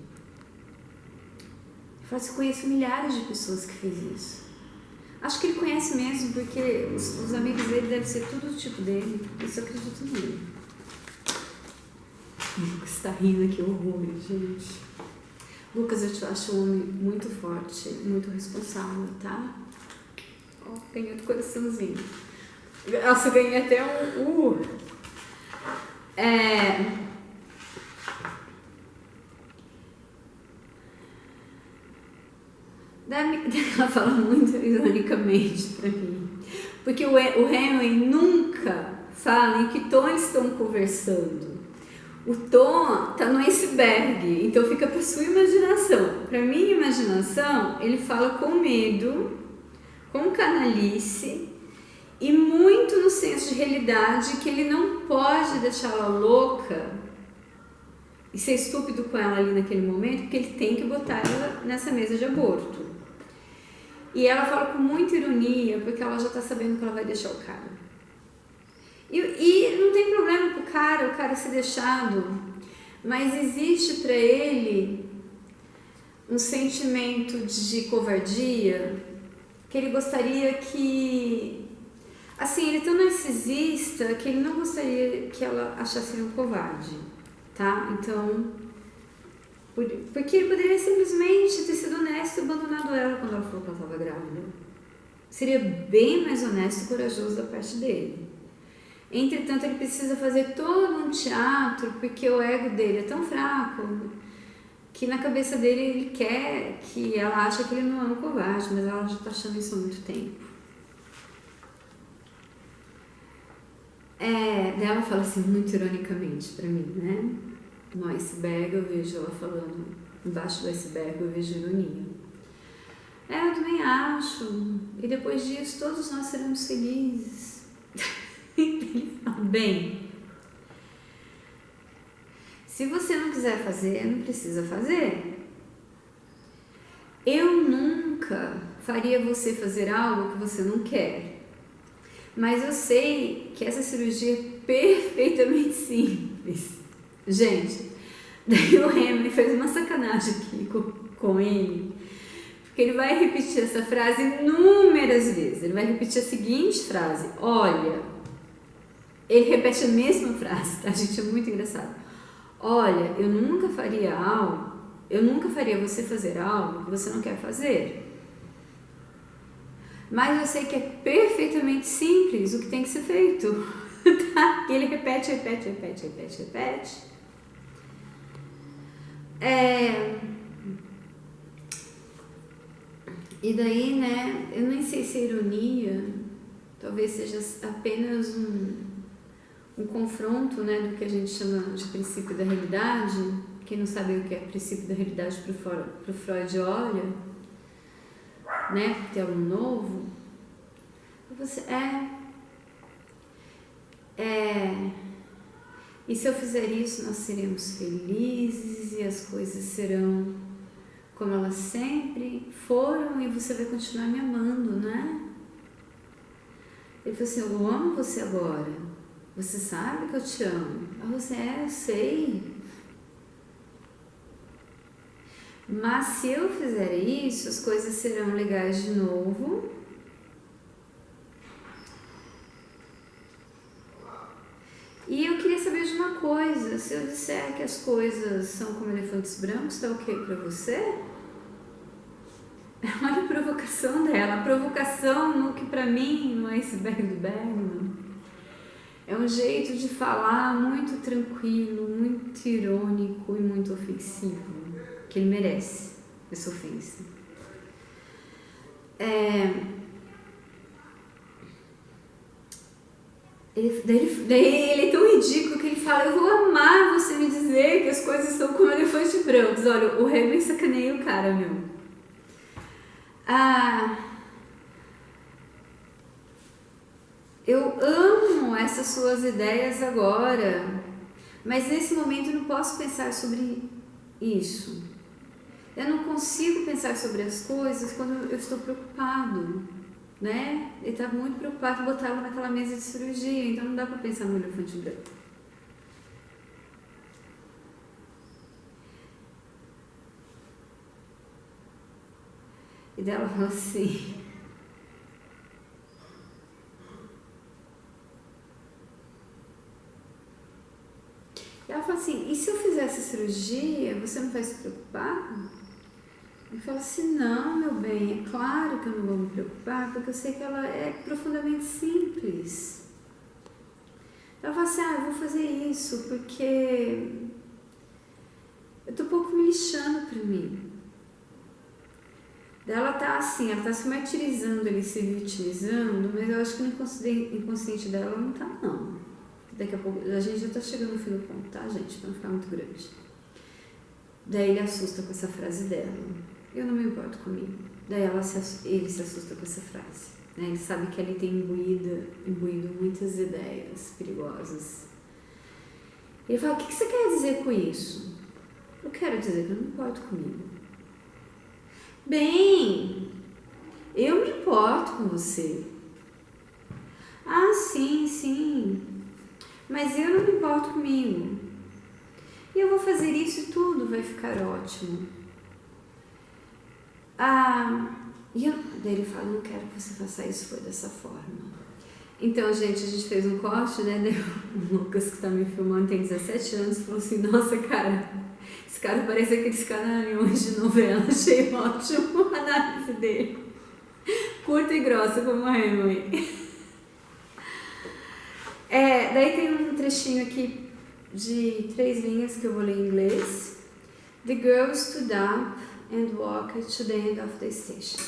fala assim, conheço milhares de pessoas que fez isso. Acho que ele conhece mesmo, porque os amigos dele devem ser tudo do tipo dele. Isso eu acredito nele. Lucas está rindo aqui, horror, gente. Lucas, eu te acho um homem muito forte, muito responsável, tá? Ó, ganhou do coraçãozinho. Nossa, eu ganhei até um... Ela fala muito ironicamente pra mim. Porque o Hemingway nunca fala em que tom eles estão conversando. O tom tá no iceberg, então fica para sua imaginação. Para minha imaginação, ele fala com medo, com canalice e muito no senso de realidade que ele não pode deixá-la louca e ser estúpido com ela ali naquele momento, porque ele tem que botar ela nessa mesa de aborto. E ela fala com muita ironia, porque ela já tá sabendo que ela vai deixar o cara. E não tem problema pro cara, o cara ser deixado, mas existe para ele um sentimento de covardia que ele gostaria que... Assim, ele é tão narcisista que ele não gostaria que ela achasse ele um covarde, tá? Então, porque ele poderia simplesmente ter sido honesto e abandonado ela quando ela falou que ela estava grávida. Seria bem mais honesto e corajoso da parte dele. Entretanto, ele precisa fazer todo um teatro, porque o ego dele é tão fraco que na cabeça dele ele quer que ela ache que ele não é um covarde, mas ela já está achando isso há muito tempo. Daí ela fala assim, muito ironicamente pra mim, né? No iceberg eu vejo ela falando, embaixo do iceberg eu vejo ironia. Eu também acho, e depois disso todos nós seremos felizes. Bem, se você não quiser fazer, não precisa fazer. Eu nunca faria você fazer algo que você não quer, mas eu sei que essa cirurgia é perfeitamente simples. Gente, daí o Hemingway fez uma sacanagem aqui com ele, porque ele vai repetir essa frase inúmeras vezes. Ele vai repetir a seguinte frase, olha... Ele repete a mesma frase, tá, gente? É muito engraçado. Olha, eu nunca faria você fazer algo que você não quer fazer. Mas eu sei que é perfeitamente simples o que tem que ser feito. Tá? E ele repete. E daí, né, eu nem sei se é ironia, talvez seja apenas um confronto, né, do que a gente chama de princípio da realidade. Quem não sabe o que é princípio da realidade pro Freud olha. né? Porque tem aluno novo. Você e se eu fizer isso, nós seremos felizes e as coisas serão como elas sempre foram e você vai continuar me amando, né? Ele falou assim, eu amo você agora. Você sabe que eu te amo. Você eu sei. Mas se eu fizer isso, as coisas serão legais de novo. E eu queria saber de uma coisa, se eu disser que as coisas são como elefantes brancos, tá ok pra você? Olha a provocação dela, a provocação no que pra mim, no iceberg do Bergman, é um jeito de falar muito tranquilo, muito irônico e muito ofensivo, que ele merece essa ofensa. Daí ele é tão ridículo que ele fala, eu vou amar você me dizer que as coisas são como elefantes brancos. Olha, o Hemingway sacaneia o cara, meu. Eu amo essas suas ideias agora, mas nesse momento eu não posso pensar sobre isso. Eu não consigo pensar sobre as coisas quando eu estou preocupado, né? Ele está muito preocupado em botá-lo naquela mesa de cirurgia, então não dá para pensar no elefante branco. E dela falou assim... Ela fala assim, e se eu fizesse cirurgia, você não vai se preocupar? Ele fala assim, não, meu bem, é claro que eu não vou me preocupar, porque eu sei que ela é profundamente simples. Ela fala assim, eu vou fazer isso porque eu tô um pouco me lixando pra mim. Ela tá assim, ela tá se martirizando, ele se vitimizando, mas eu acho que no inconsciente dela não tá, não. Daqui a pouco, a gente já tá chegando no fim do ponto, tá, gente? Pra não ficar muito grande. Daí ele assusta com essa frase dela. Eu não me importo comigo. Daí ele se assusta com essa frase. Né? Ele sabe que ele tem imbuído muitas ideias perigosas. Ele fala, o que você quer dizer com isso? Eu quero dizer que eu não me importo comigo. Bem, eu me importo com você. Ah, sim, sim. Mas eu não me importo comigo. E eu vou fazer isso e tudo vai ficar ótimo. Daí ele fala, não quero que você faça isso, foi dessa forma. Então, gente, a gente fez um corte, né? Daí o Lucas, que tá me filmando, tem 17 anos, falou assim, nossa, cara, esse cara parece aqueles canalhões de novela. Achei ótimo a análise dele. Curta e grossa como a Hemingway. Daí tem um trechinho aqui de 3 linhas que eu vou ler em inglês. The girl stood up and walked to the end of the station.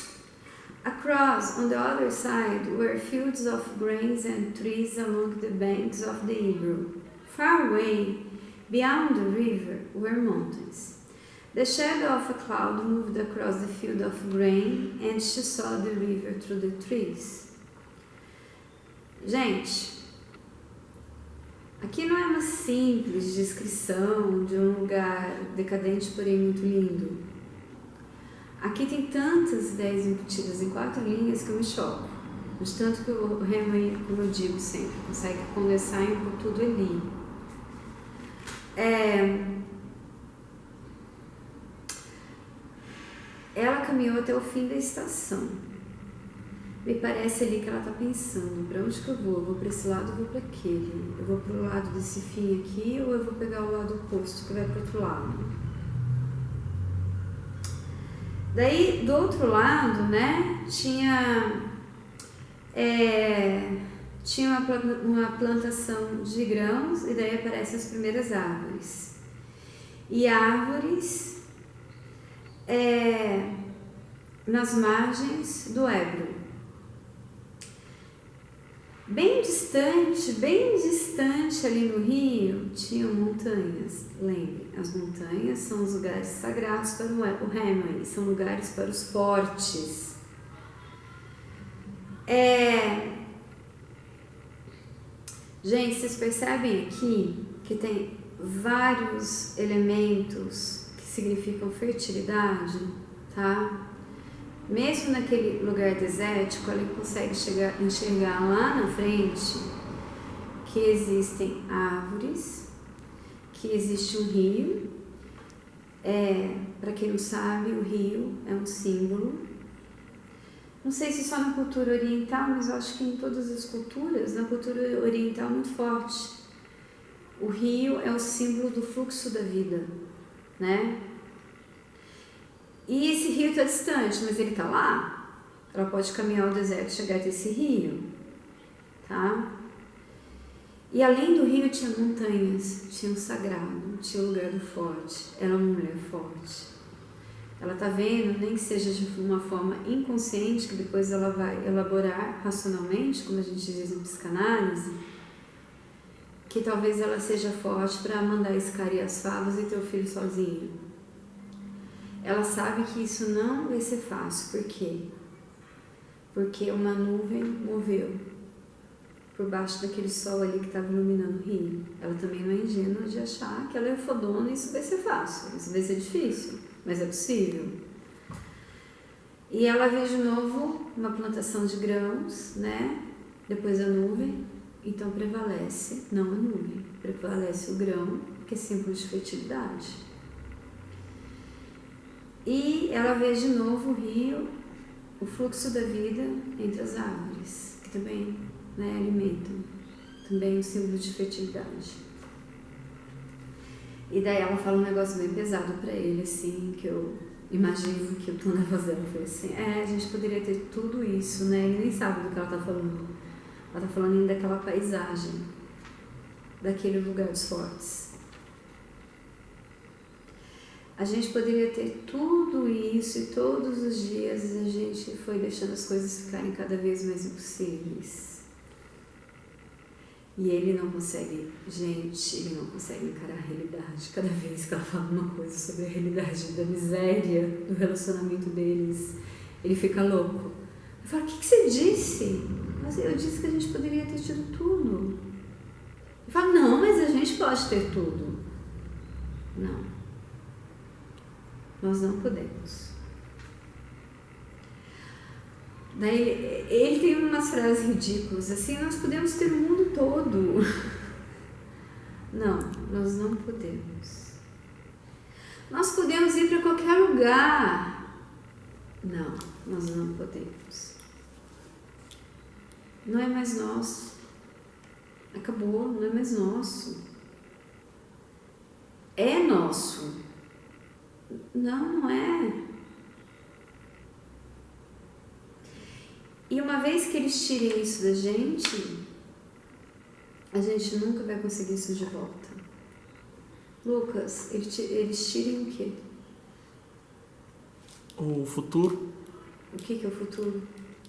Across, on the other side, were fields of grains and trees along the banks of the Ebro. Far away, beyond the river, were mountains. The shadow of a cloud moved across the field of grain and she saw the river through the trees. Gente, aqui não é uma simples descrição de um lugar decadente, porém muito lindo. Aqui tem tantas ideias embutidas em 4 linhas que eu me choco. Mas tanto que o Hemingway, como eu digo sempre, consegue condensar em tudo ali. Ela caminhou até o fim da estação. Me parece ali que ela está pensando, para onde que eu vou? Eu vou para esse lado ou vou para aquele? Eu vou para o lado desse fim aqui ou eu vou pegar o lado oposto que vai para o outro lado? Daí, do outro lado, né, tinha uma plantação de grãos e daí aparecem as primeiras árvores. E árvores nas margens do Ebro. Bem distante ali no rio, tinham montanhas. Lembre, as montanhas são os lugares sagrados para o Hemingway, são lugares para os fortes. Gente, vocês percebem aqui que tem vários elementos que significam fertilidade, tá? Mesmo naquele lugar desértico, ele consegue enxergar lá na frente que existem árvores, que existe um rio. Para quem não sabe, o rio é um símbolo. Não sei se só na cultura oriental, mas eu acho que em todas as culturas, na cultura oriental muito forte. O rio é o símbolo do fluxo da vida, né? E esse rio está distante, mas ele está lá. Ela pode caminhar o deserto e chegar até esse rio, tá? E além do rio tinha montanhas, tinha um sagrado, tinha o lugar do forte. Ela é uma mulher forte. Ela está vendo, nem que seja de uma forma inconsciente, que depois ela vai elaborar racionalmente, como a gente diz em psicanálise, que talvez ela seja forte para mandar esse cara ir às favas e ter o filho sozinho. Ela sabe que isso não vai ser fácil. Por quê? Porque uma nuvem moveu por baixo daquele sol ali que estava iluminando o rio. Ela também não é ingênua de achar que ela é fodona e isso vai ser fácil. Isso vai ser difícil, mas é possível. E ela vê de novo uma plantação de grãos, né? Depois a nuvem. Então prevalece, não a nuvem, prevalece o grão, que é símbolo de fertilidade. E ela vê de novo o rio, o fluxo da vida entre as árvores, que também, né, alimentam, também um símbolo de fertilidade. E daí ela fala um negócio bem pesado pra ele, assim, que eu imagino que o tom da voz dela foi assim: a gente poderia ter tudo isso, né? Ele nem sabe do que ela tá falando. Ela tá falando ainda daquela paisagem, daquele lugar dos fortes. A gente poderia ter tudo isso e todos os dias a gente foi deixando as coisas ficarem cada vez mais impossíveis. E ele não consegue, gente, ele não consegue encarar a realidade. Cada vez que ela fala uma coisa sobre a realidade da miséria do relacionamento deles, ele fica louco. Eu falo: o que você disse? Mas eu disse que a gente poderia ter tido tudo. Ele fala: não, mas a gente pode ter tudo. Não. Nós não podemos. Daí ele tem umas frases ridículas, assim: nós podemos ter o mundo todo. Não, nós não podemos. Nós podemos ir para qualquer lugar. Não, nós não podemos. Não é mais nosso. Acabou, não é mais nosso. É nosso. Não, não é. E uma vez que eles tirem isso da gente, a gente nunca vai conseguir isso de volta. Lucas, eles tirem o quê? O futuro. O que é o futuro?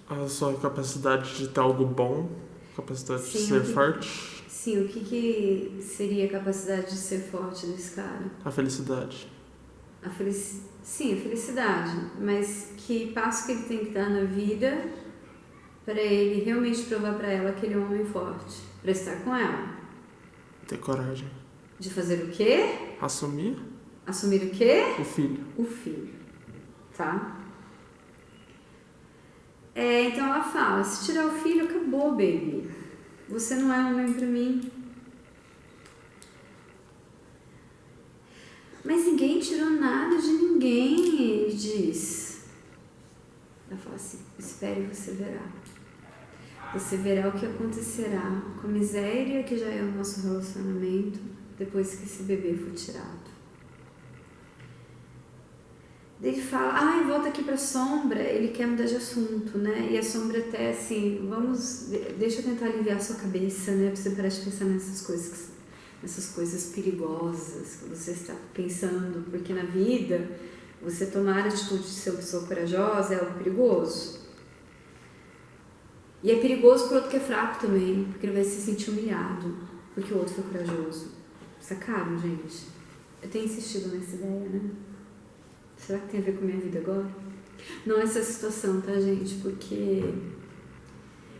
A sua capacidade de ter algo bom, capacidade de ser forte. Sim, o que seria a capacidade de ser forte desse cara? A felicidade. Sim, a felicidade, mas que passo que ele tem que dar na vida para ele realmente provar para ela que ele é um homem forte, para estar com ela. Ter coragem. De fazer o quê? Assumir. Assumir o quê? O filho. O filho, tá? Então ela fala: se tirar o filho, acabou, baby. Você não é homem para mim. Mas ninguém tirou nada de ninguém, ele diz. Ela fala assim: espere e você verá. Você verá o que acontecerá com a miséria que já é o nosso relacionamento depois que esse bebê for tirado. Daí ele fala: volta aqui pra sombra. Ele quer mudar de assunto, né? E a sombra até assim: deixa eu tentar aliviar a sua cabeça, né? Pra você parar de pensar nessas coisas perigosas que você está pensando, porque na vida você tomar a atitude de ser uma pessoa corajosa é algo perigoso. E é perigoso pro outro que é fraco também, porque ele vai se sentir humilhado, porque o outro foi corajoso. Sacaram, gente? Eu tenho insistido nessa ideia, né? Será que tem a ver com a minha vida agora? Não essa situação, tá, gente? Porque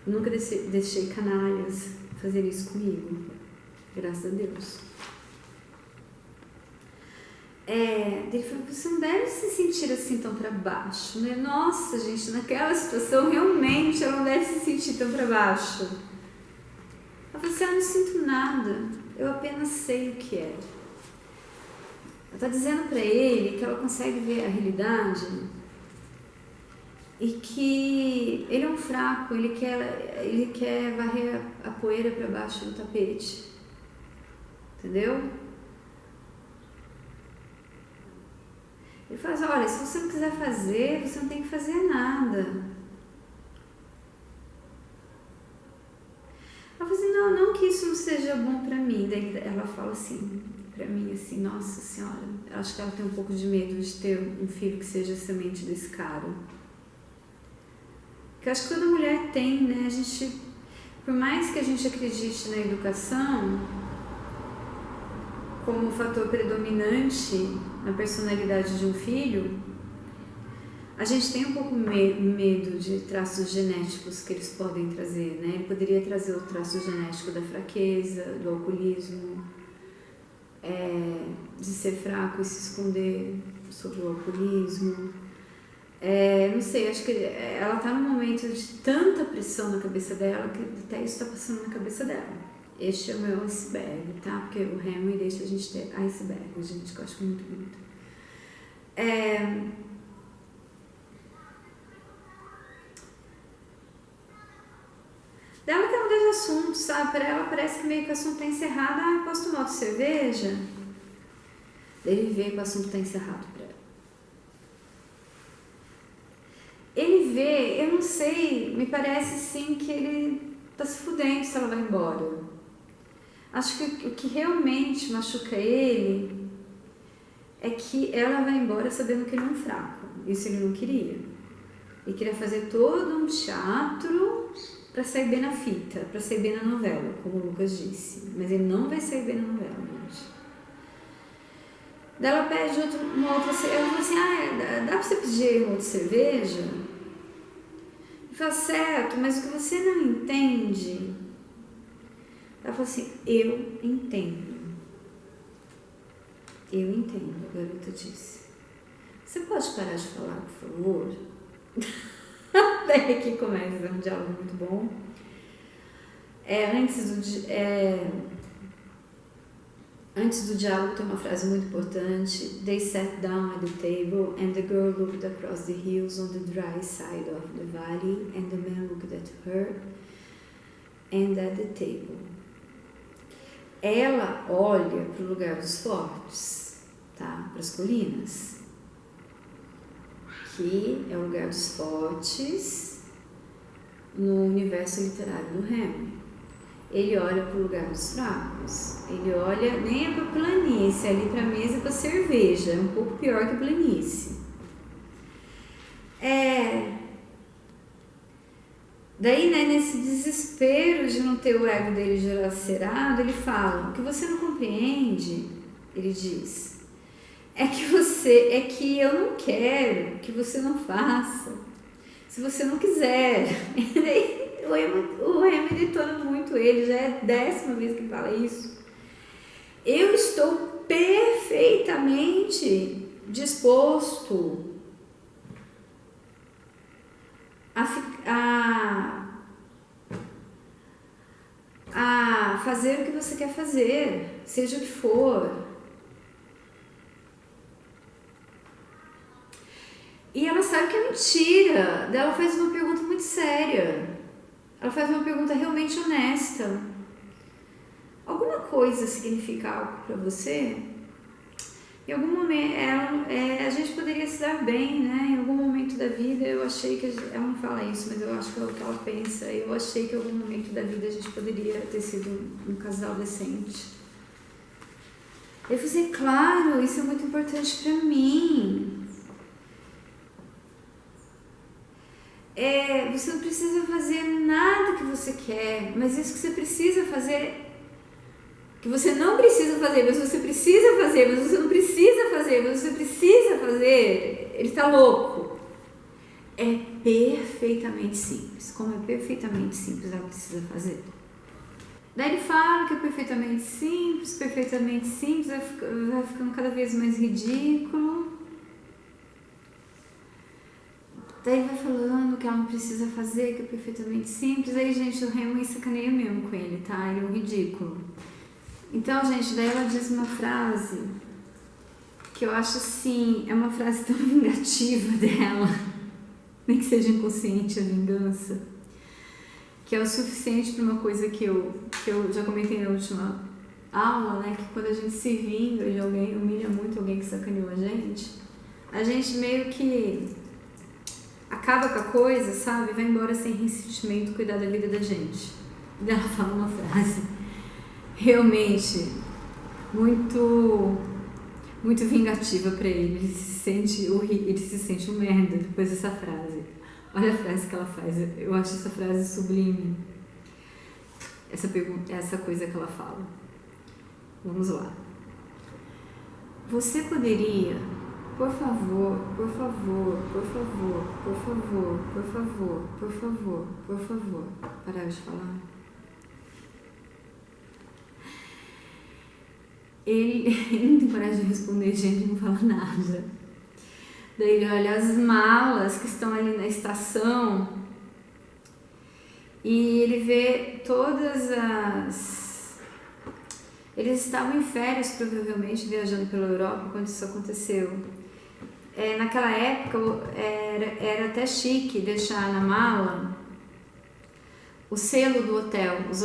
Eu nunca deixei canalhas fazer isso comigo, graças a Deus. Ele falou, você não deve se sentir assim tão para baixo, né? Nossa, gente, naquela situação realmente ela não deve se sentir tão para baixo. Ela falou assim, eu não sinto nada, eu apenas sei o que é. Ela está dizendo para ele que ela consegue ver a realidade e que ele é um fraco, ele quer varrer a poeira para baixo do tapete. Entendeu? Ele fala assim, olha, se você não quiser fazer, você não tem que fazer nada. Ela fala assim, não que isso não seja bom pra mim. Daí ela fala assim, pra mim, assim, nossa senhora, acho que ela tem um pouco de medo de ter um filho que seja semente desse cara. Porque eu acho que toda mulher tem, né? A gente, por mais que a gente acredite na educação como fator predominante na personalidade de um filho, a gente tem um pouco medo de traços genéticos que eles podem trazer, né? Ele poderia trazer o traço genético da fraqueza, do alcoolismo, de ser fraco e se esconder sobre o alcoolismo. Não sei, acho que ela está num momento de tanta pressão na cabeça dela que até isso está passando na cabeça dela. Este é o meu iceberg, tá? Porque o Hemingway deixa a gente ter iceberg, gente, que eu acho muito bonito. Ela quer mudar de assunto, sabe? Para ela parece que meio que o assunto está encerrado. Posso tomar outra cerveja? Ele vê que o assunto está encerrado para ela. Ele vê, eu não sei, me parece sim que ele está se fudendo se ela vai embora. Acho que o que realmente machuca ele é que ela vai embora sabendo que ele é um fraco. Isso ele não queria. Ele queria fazer todo um teatro para sair bem na fita, para sair bem na novela, como o Lucas disse. Mas ele não vai sair bem na novela, gente. Daí ela pede uma outra cerveja. Ela fala assim, dá para você pedir uma outra cerveja? Ele fala, certo, mas o que você não entende... Ela falou assim, eu entendo. Eu entendo, a garota disse. Você pode parar de falar, por favor? Daí que começa um diálogo muito bom. Antes do diálogo tem uma frase muito importante. They sat down at the table and the girl looked across the hills on the dry side of the valley and the man looked at her and at the table. Ela olha para o lugar dos fortes, tá? Para as colinas, que é o lugar dos fortes no universo literário do Hemingway. Ele olha para o lugar dos fracos, ele olha nem para a planície, ali para a mesa para a cerveja, é um pouco pior que a planície. Daí, né, nesse desespero de não ter o ego dele dilacerado, ele fala, o que você não compreende, ele diz, é que eu não quero que você não faça, se você não quiser. E daí, o Hemingway detona muito ele, já é a 10ª vez que ele fala isso. Eu estou perfeitamente disposto a fazer o que você quer fazer, seja o que for. E ela sabe que é mentira. Daí ela faz uma pergunta muito séria. Ela faz uma pergunta realmente honesta. Alguma coisa significa algo para você? Em algum momento, a gente poderia se dar bem, né? Em algum momento da vida, eu achei que... Ela não fala isso, mas eu acho que é o que ela pensa. Eu achei que em algum momento da vida a gente poderia ter sido um casal decente. Eu falei assim, claro, isso é muito importante para mim. Você não precisa fazer nada que você quer, mas isso que você precisa fazer... que você não precisa fazer, mas você precisa fazer, mas você não precisa fazer, mas você precisa fazer, ele tá louco. é perfeitamente simples. Como é perfeitamente simples, ela precisa fazer. Daí ele fala que é perfeitamente simples, vai ficando cada vez mais ridículo. Daí ele vai falando que ela não precisa fazer, que é perfeitamente simples. Aí, gente, o Hemingway sacaneia mesmo com ele, tá? Ele é um ridículo. Então, gente, daí ela diz uma frase que eu acho assim, é uma frase tão vingativa dela, nem que seja inconsciente a vingança, que é o suficiente para uma coisa que eu já comentei na última aula, né? Que quando a gente se vinga de alguém, humilha muito alguém que sacaneou a gente meio que acaba com a coisa, sabe? Vai embora sem ressentimento, cuidar da vida da gente. E ela fala uma frase realmente muito vingativa pra ele. Ele se sente um merda depois dessa frase. Olha a frase que ela faz. Eu acho essa frase sublime. Essa coisa que ela fala. Vamos lá. Você poderia, por favor, parar de falar? Ele não tem coragem de responder, gente, não fala nada. Daí ele olha as malas que estão ali na estação e ele vê todas as... Eles estavam em férias, provavelmente, viajando pela Europa quando isso aconteceu. Naquela época era até chique deixar na mala o selo do hotel. Os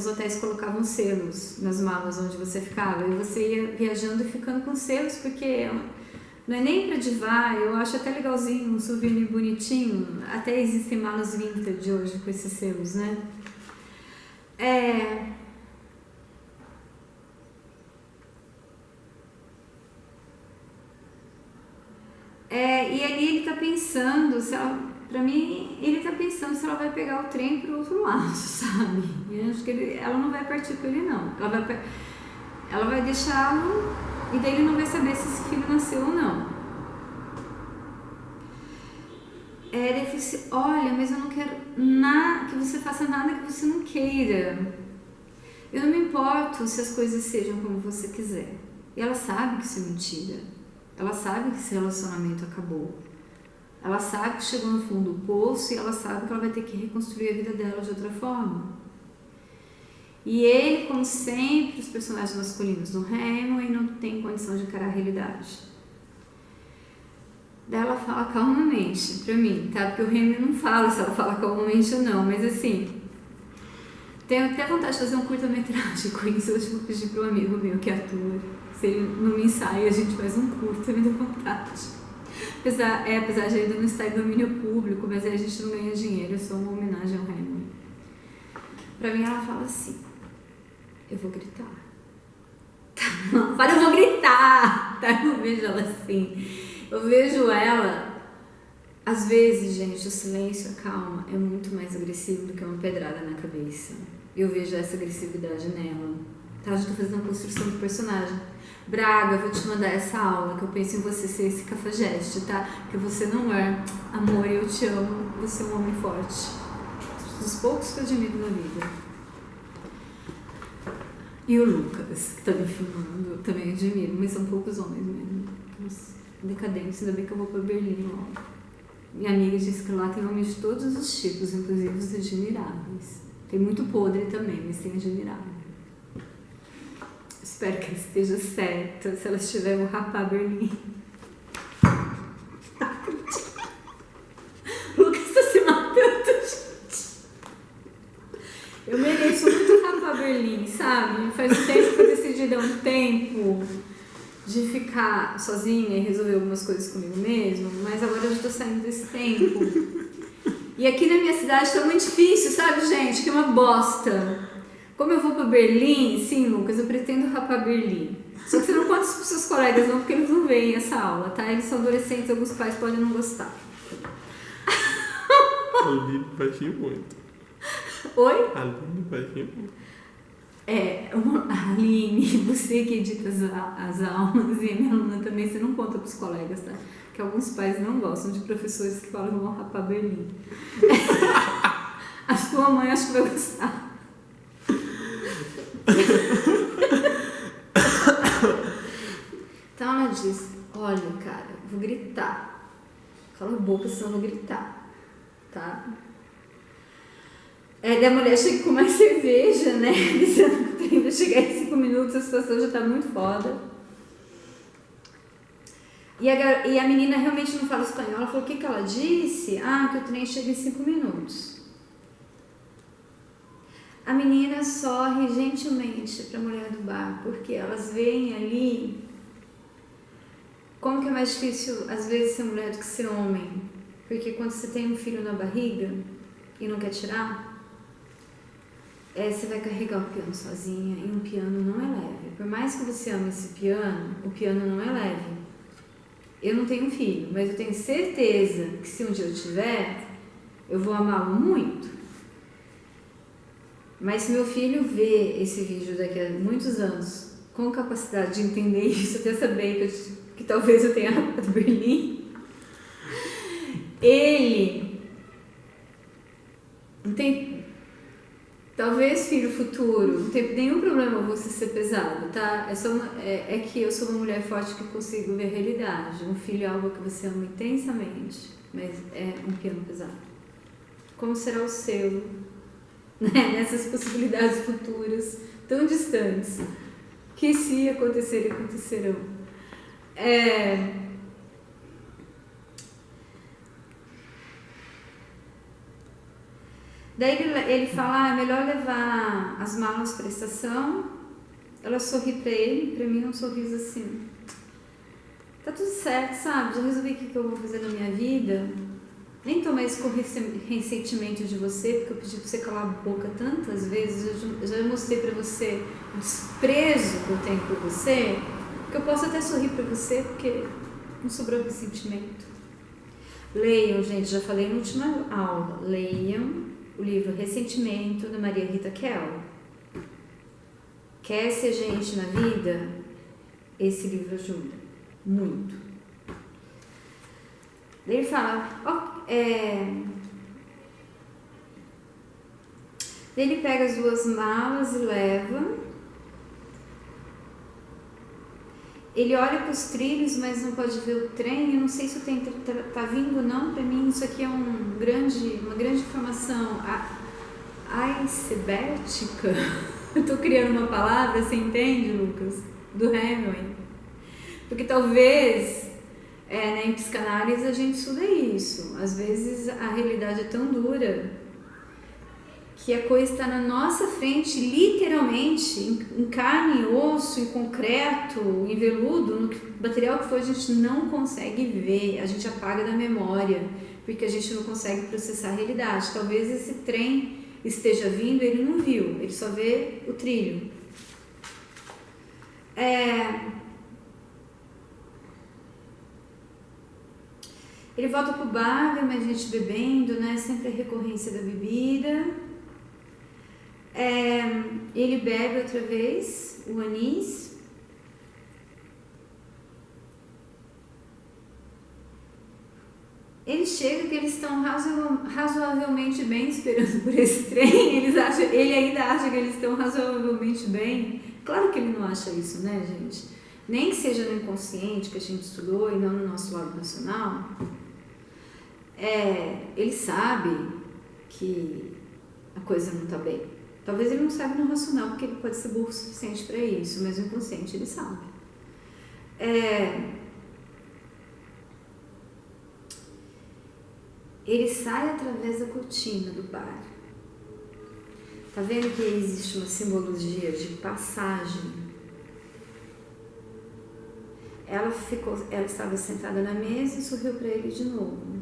hotéis colocavam selos nas malas onde você ficava e você ia viajando e ficando com selos, porque não é nem pra divar, eu acho até legalzinho, um souvenir bonitinho. Até existem malas vintage hoje com esses selos, né? E ali ele tá pensando, pra mim, ele tá pensando se ela vai pegar o trem pro outro lado, sabe? Eu acho que ela não vai partir com ele, não. Ela vai deixá-lo e daí ele não vai saber se esse filho nasceu ou não. Ele falou assim, olha, mas eu não quero que você faça nada que você não queira. Eu não me importo se as coisas sejam como você quiser. E ela sabe que isso é mentira. Ela sabe que esse relacionamento acabou. Ela sabe que chegou no fundo do poço e ela sabe que ela vai ter que reconstruir a vida dela de outra forma. E ele, como sempre, os personagens masculinos do Hemingway não tem condição de encarar a realidade. Daí ela fala calmamente pra mim, tá? Porque o Hemingway não fala se ela fala calmamente ou não, mas assim, tenho até vontade de fazer um curta-metragem com isso. Eu vou pedir pro amigo meu que atua. Se ele não me ensaia, a gente faz um curta, me dá vontade. Apesar de ainda não estar em domínio público, mas aí a gente não ganha dinheiro, é só uma homenagem ao Hemingway. Pra mim ela fala assim, eu vou gritar. Eu vou gritar! Tá? Eu não vejo ela assim. Eu vejo ela, às vezes, gente, o silêncio, a calma, é muito mais agressivo do que uma pedrada na cabeça. Eu vejo essa agressividade nela. Tá? Eu já tô fazendo uma construção do personagem. Braga, vou te mandar essa aula, que eu penso em você ser esse cafajeste, tá? Que você não é, amor, eu te amo, você é um homem forte. Dos poucos que eu admiro na vida. E o Lucas, que tá me filmando, eu também admiro, mas são poucos homens mesmo. Uns decadentes, ainda bem que eu vou pra Berlim logo. Minha amiga disse que lá tem homens de todos os tipos, inclusive os admiráveis. Tem muito podre também, mas tem admirável. Espero que ela esteja certa. Se ela estiver, eu vou rapar Berlim. Lucas está se matando, gente. Eu mereço muito rapar Berlim, sabe? Faz um tempo que eu decidi dar um tempo de ficar sozinha e resolver algumas coisas comigo mesma, mas agora eu já tô saindo desse tempo. E aqui na minha cidade tá muito difícil, sabe, gente? Que é uma bosta. Como eu vou pra Berlim, sim, Lucas, eu pretendo rapar Berlim. Só que você não conta isso pros seus colegas não, porque eles não veem essa aula, tá? Eles são adolescentes, alguns pais podem não gostar. A Aline vai rir muito. Oi? A Aline vai rir muito. A Aline, você que edita as aulas, e a minha aluna também, você não conta pros colegas, tá? Que alguns pais não gostam de professores que falam que vão rapar Berlim. A sua mãe acho que vai gostar. Então ela diz, olha, cara, vou gritar. Cala a boca, senão eu vou gritar, tá? Daí a mulher chega com mais cerveja, né? Dizendo que vai chegar em 5 minutos, a situação já tá muito foda. E a menina realmente não fala espanhol. Ela falou, o que ela disse? Que o trem chega em 5 minutos. A menina sorre gentilmente para a mulher do bar, porque elas veem ali como que é mais difícil, às vezes, ser mulher do que ser homem. Porque quando você tem um filho na barriga e não quer tirar, você vai carregar o piano sozinha, e um piano não é leve. Por mais que você ame esse piano, o piano não é leve. Eu não tenho filho, mas eu tenho certeza que se um dia eu tiver, eu vou amá-lo muito. Mas se meu filho vê esse vídeo daqui a muitos anos, com capacidade de entender isso, até saber que talvez eu tenha rapado Berlim, ele não tem... Talvez, filho futuro, não tem nenhum problema você ser pesado, tá? É que eu sou uma mulher forte que consigo ver a realidade. Um filho é algo que você ama intensamente, mas é um piano pesado. Como será o seu, né? Nessas possibilidades futuras tão distantes, que se acontecerem, acontecerão. Daí ele fala, é melhor levar as malas para a estação. Ela sorri para ele, para mim é um sorriso assim, tá tudo certo, sabe? Já resolvi o que eu vou fazer na minha vida. Nem tô mais com ressentimento de você, porque eu pedi para você calar a boca tantas vezes. Eu já mostrei para você o desprezo que eu tenho por você, que eu posso até sorrir para você, porque não sobrou ressentimento. Leiam, gente, já falei na última aula, leiam o livro Ressentimento, da Maria Rita Kell. Quer ser gente na vida? Esse livro ajuda muito. Daí ele fala, ele pega as 2 malas e leva. Ele olha para os trilhos, mas não pode ver o trem. Eu não sei se o trem tá vindo ou não. Para mim isso aqui é uma grande informação icebertica. Eu tô criando uma palavra, você entende, Lucas? Do Hemingway. Porque talvez em psicanálise a gente estuda isso. Às vezes a realidade é tão dura que a coisa está na nossa frente, literalmente, em carne, em osso, em concreto, em veludo, no material que for, a gente não consegue ver, a gente apaga da memória, porque a gente não consegue processar a realidade. Talvez esse trem esteja vindo, ele não viu, ele só vê o trilho. Ele volta pro bar, vê mais gente bebendo, né? Sempre a recorrência da bebida. Ele bebe outra vez o anis. Ele chega que eles estão razoavelmente bem esperando por esse trem. Ele ainda acha que eles estão razoavelmente bem. Claro que ele não acha isso, né, gente? Nem que seja no inconsciente que a gente estudou e não no nosso lado racional. Ele sabe que a coisa não está bem. Talvez ele não saiba no racional, porque ele pode ser burro o suficiente para isso, mas no inconsciente ele sabe. Ele sai através da cortina do bar. Tá vendo que existe uma simbologia de passagem? Ela estava sentada na mesa e sorriu para ele de novo.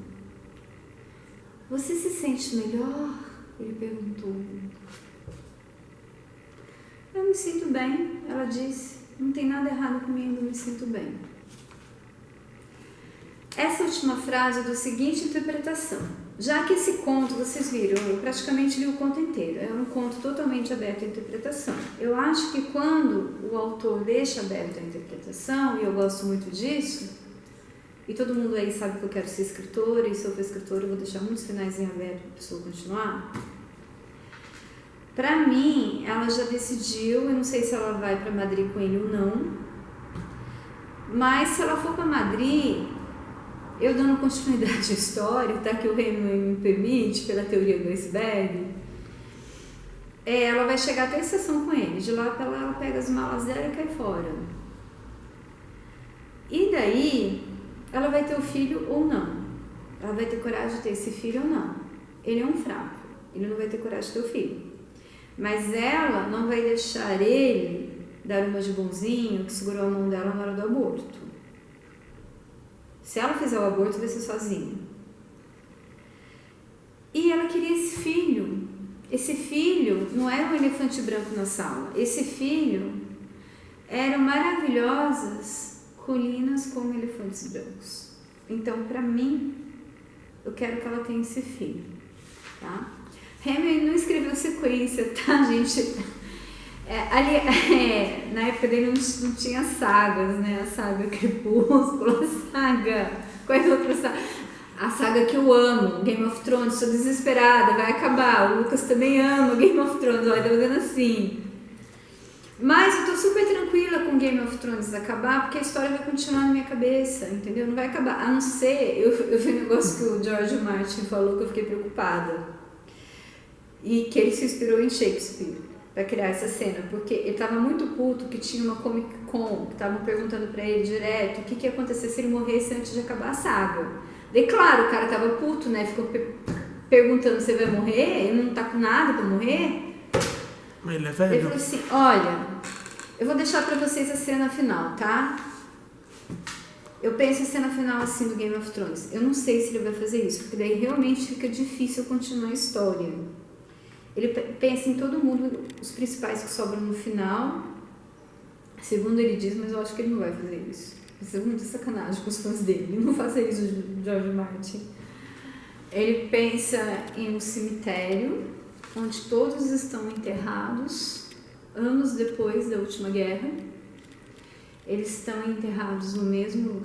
Você se sente melhor? Ele perguntou. Eu me sinto bem, ela disse. Não tem nada errado comigo, eu me sinto bem. essa última frase é da seguinte interpretação. Já que esse conto, vocês viram, eu praticamente li o conto inteiro, é um conto totalmente aberto à interpretação. Eu acho que quando o autor deixa aberto a interpretação, e eu gosto muito disso, e todo mundo aí sabe que eu quero ser escritora, e se eu for escritora eu vou deixar muitos finais em aberto para a pessoa continuar. Para mim, ela já decidiu, eu não sei se ela vai para Madrid com ele ou não, mas se ela for para Madrid, eu dando continuidade à história, tá, que o Hemingway me permite, pela teoria do iceberg, ela vai chegar até a estação com ele, de lá para lá ela pega as malas dela e cai fora. E daí, ela vai ter o filho ou não, ela vai ter coragem de ter esse filho ou não. Ele é um fraco, ele não vai ter coragem de ter o filho. Mas ela não vai deixar ele dar uma de bonzinho que segurou a mão dela na hora do aborto. Se ela fizer o aborto, vai ser sozinha. E ela queria esse filho. Esse filho não era um elefante branco na sala. Esse filho eram maravilhosas colinas com elefantes brancos. Então, para mim, eu quero que ela tenha esse filho, tá? Hemingway não escreveu sequência, tá, gente? Na época dele não tinha sagas, né? A saga Crepúsculo, a saga... Qual é a outra saga? A saga que eu amo, Game of Thrones, estou desesperada, vai acabar. O Lucas também ama Game of Thrones, olha, tá fazendo assim. Mas eu tô super tranquila com Game of Thrones acabar, porque a história vai continuar na minha cabeça, entendeu? Não vai acabar, a não ser... Eu vi um negócio que o George Martin falou que eu fiquei preocupada. E que ele se inspirou em Shakespeare para criar essa cena, porque ele estava muito puto que tinha uma Comic Con, que estavam perguntando para ele direto o que ia acontecer se ele morresse antes de acabar a saga. Daí, claro, o cara tava puto, né? Ficou perguntando se ele vai morrer, ele não tá com nada para morrer. Mas ele é velho. Ele falou assim, olha, eu vou deixar para vocês a cena final, tá? Eu penso a cena final assim do Game of Thrones. Eu não sei se ele vai fazer isso, porque daí realmente fica difícil continuar a história. Ele pensa em todo mundo, os principais que sobram no final, segundo ele diz, mas eu acho que ele não vai fazer isso. Isso é muita sacanagem com os fãs dele, ele não faça isso, George Martin. Ele pensa em um cemitério, onde todos estão enterrados, anos depois da última guerra. Eles estão enterrados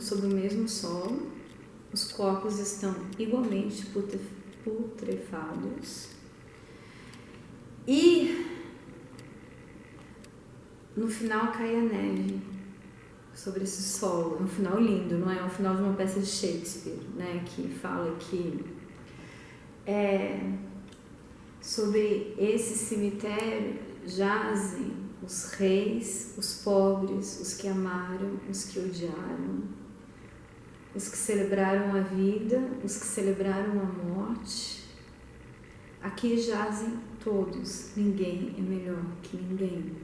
sob o mesmo solo, os corpos estão igualmente putrefados. E no final cai a neve sobre esse solo. É um final lindo, não é? É um final de uma peça de Shakespeare, né? Que fala que sobre esse cemitério jazem os reis, os pobres, os que amaram, os que odiaram, os que celebraram a vida, os que celebraram a morte. Aqui jazem todos, ninguém é melhor que ninguém.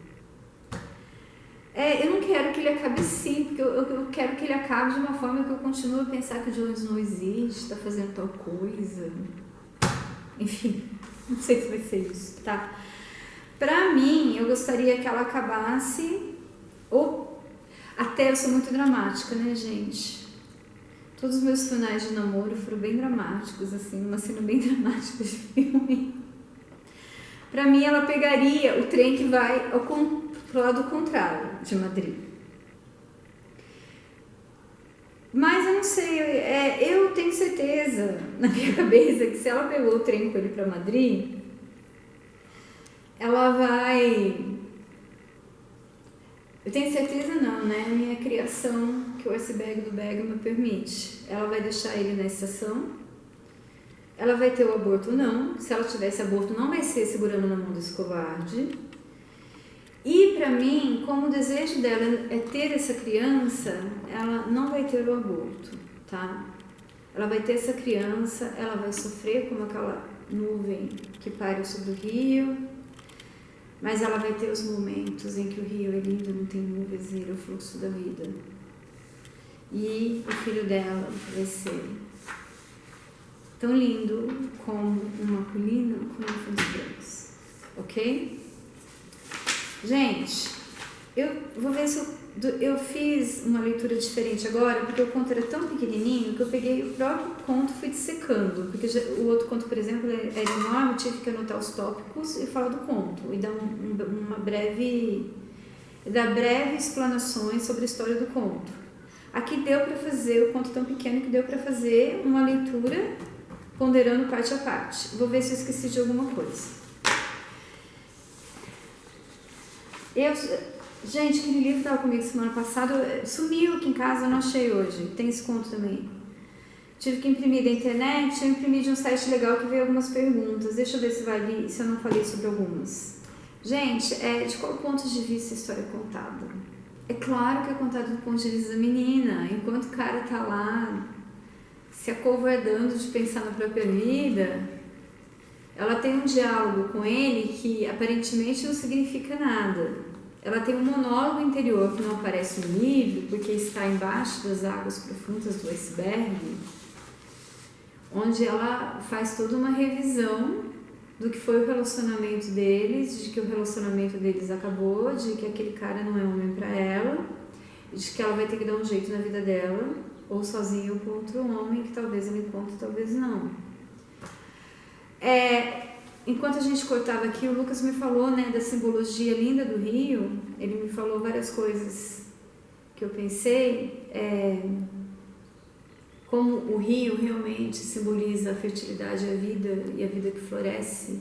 Eu não quero que ele acabe assim, porque eu quero que ele acabe de uma forma que eu continue a pensar que o Jon Snow existe, está fazendo tal coisa. Enfim, não sei se vai ser isso, tá? Pra mim, eu gostaria que ela acabasse, ou até eu sou muito dramática, né, gente? Todos os meus finais de namoro foram bem dramáticos, assim, uma cena bem dramática de filme. Pra mim, ela pegaria o trem que vai pro lado contrário de Madrid. Mas eu não sei, eu tenho certeza na minha cabeça que se ela pegou o trem com ele pra Madrid, ela vai... Eu tenho certeza não, né? A minha criação que o iceberg do Bergman permite. Ela vai deixar ele na estação, ela vai ter o aborto ou não. Se ela tivesse aborto, não vai ser segurando na mão desse covarde. E pra mim, como o desejo dela é ter essa criança, ela não vai ter o aborto, tá? Ela vai ter essa criança, ela vai sofrer como aquela nuvem que paira sobre o rio, mas ela vai ter os momentos em que o rio é lindo, não tem nuvens, e é o fluxo da vida. E o filho dela vai ser tão lindo como uma colina com elefantes brancos, ok? Gente, eu vou ver se eu eu fiz uma leitura diferente agora, porque o conto era tão pequenininho que eu peguei o próprio conto e fui dissecando. Porque o outro conto, por exemplo, era enorme, eu tive que anotar os tópicos e falar do conto. E dar dar breves explanações sobre a história do conto. Aqui deu para fazer, o conto tão pequeno que deu para fazer uma leitura ponderando parte a parte. Vou ver se eu esqueci de alguma coisa. Gente, aquele livro estava comigo semana passada, sumiu aqui em casa, eu não achei hoje. Tem esse conto também. Tive que imprimir da internet, eu imprimi de um site legal que veio algumas perguntas. Deixa eu ver se eu não falei sobre algumas. Gente, de qual ponto de vista a história é contada? É claro que é contada do ponto de vista da menina. Enquanto o cara tá lá se acovardando de pensar na própria vida, ela tem um diálogo com ele que aparentemente não significa nada. Ela tem um monólogo interior que não aparece no livro, porque está embaixo das águas profundas do iceberg, onde ela faz toda uma revisão do que foi o relacionamento deles, de que o relacionamento deles acabou, de que aquele cara não é homem para ela, de que ela vai ter que dar um jeito na vida dela, ou sozinha ou com outro homem, que talvez ele encontre, talvez não. Enquanto a gente cortava aqui, o Lucas me falou, né, da simbologia linda do rio. Ele me falou várias coisas que eu pensei, como o rio realmente simboliza a fertilidade, a vida e a vida que floresce,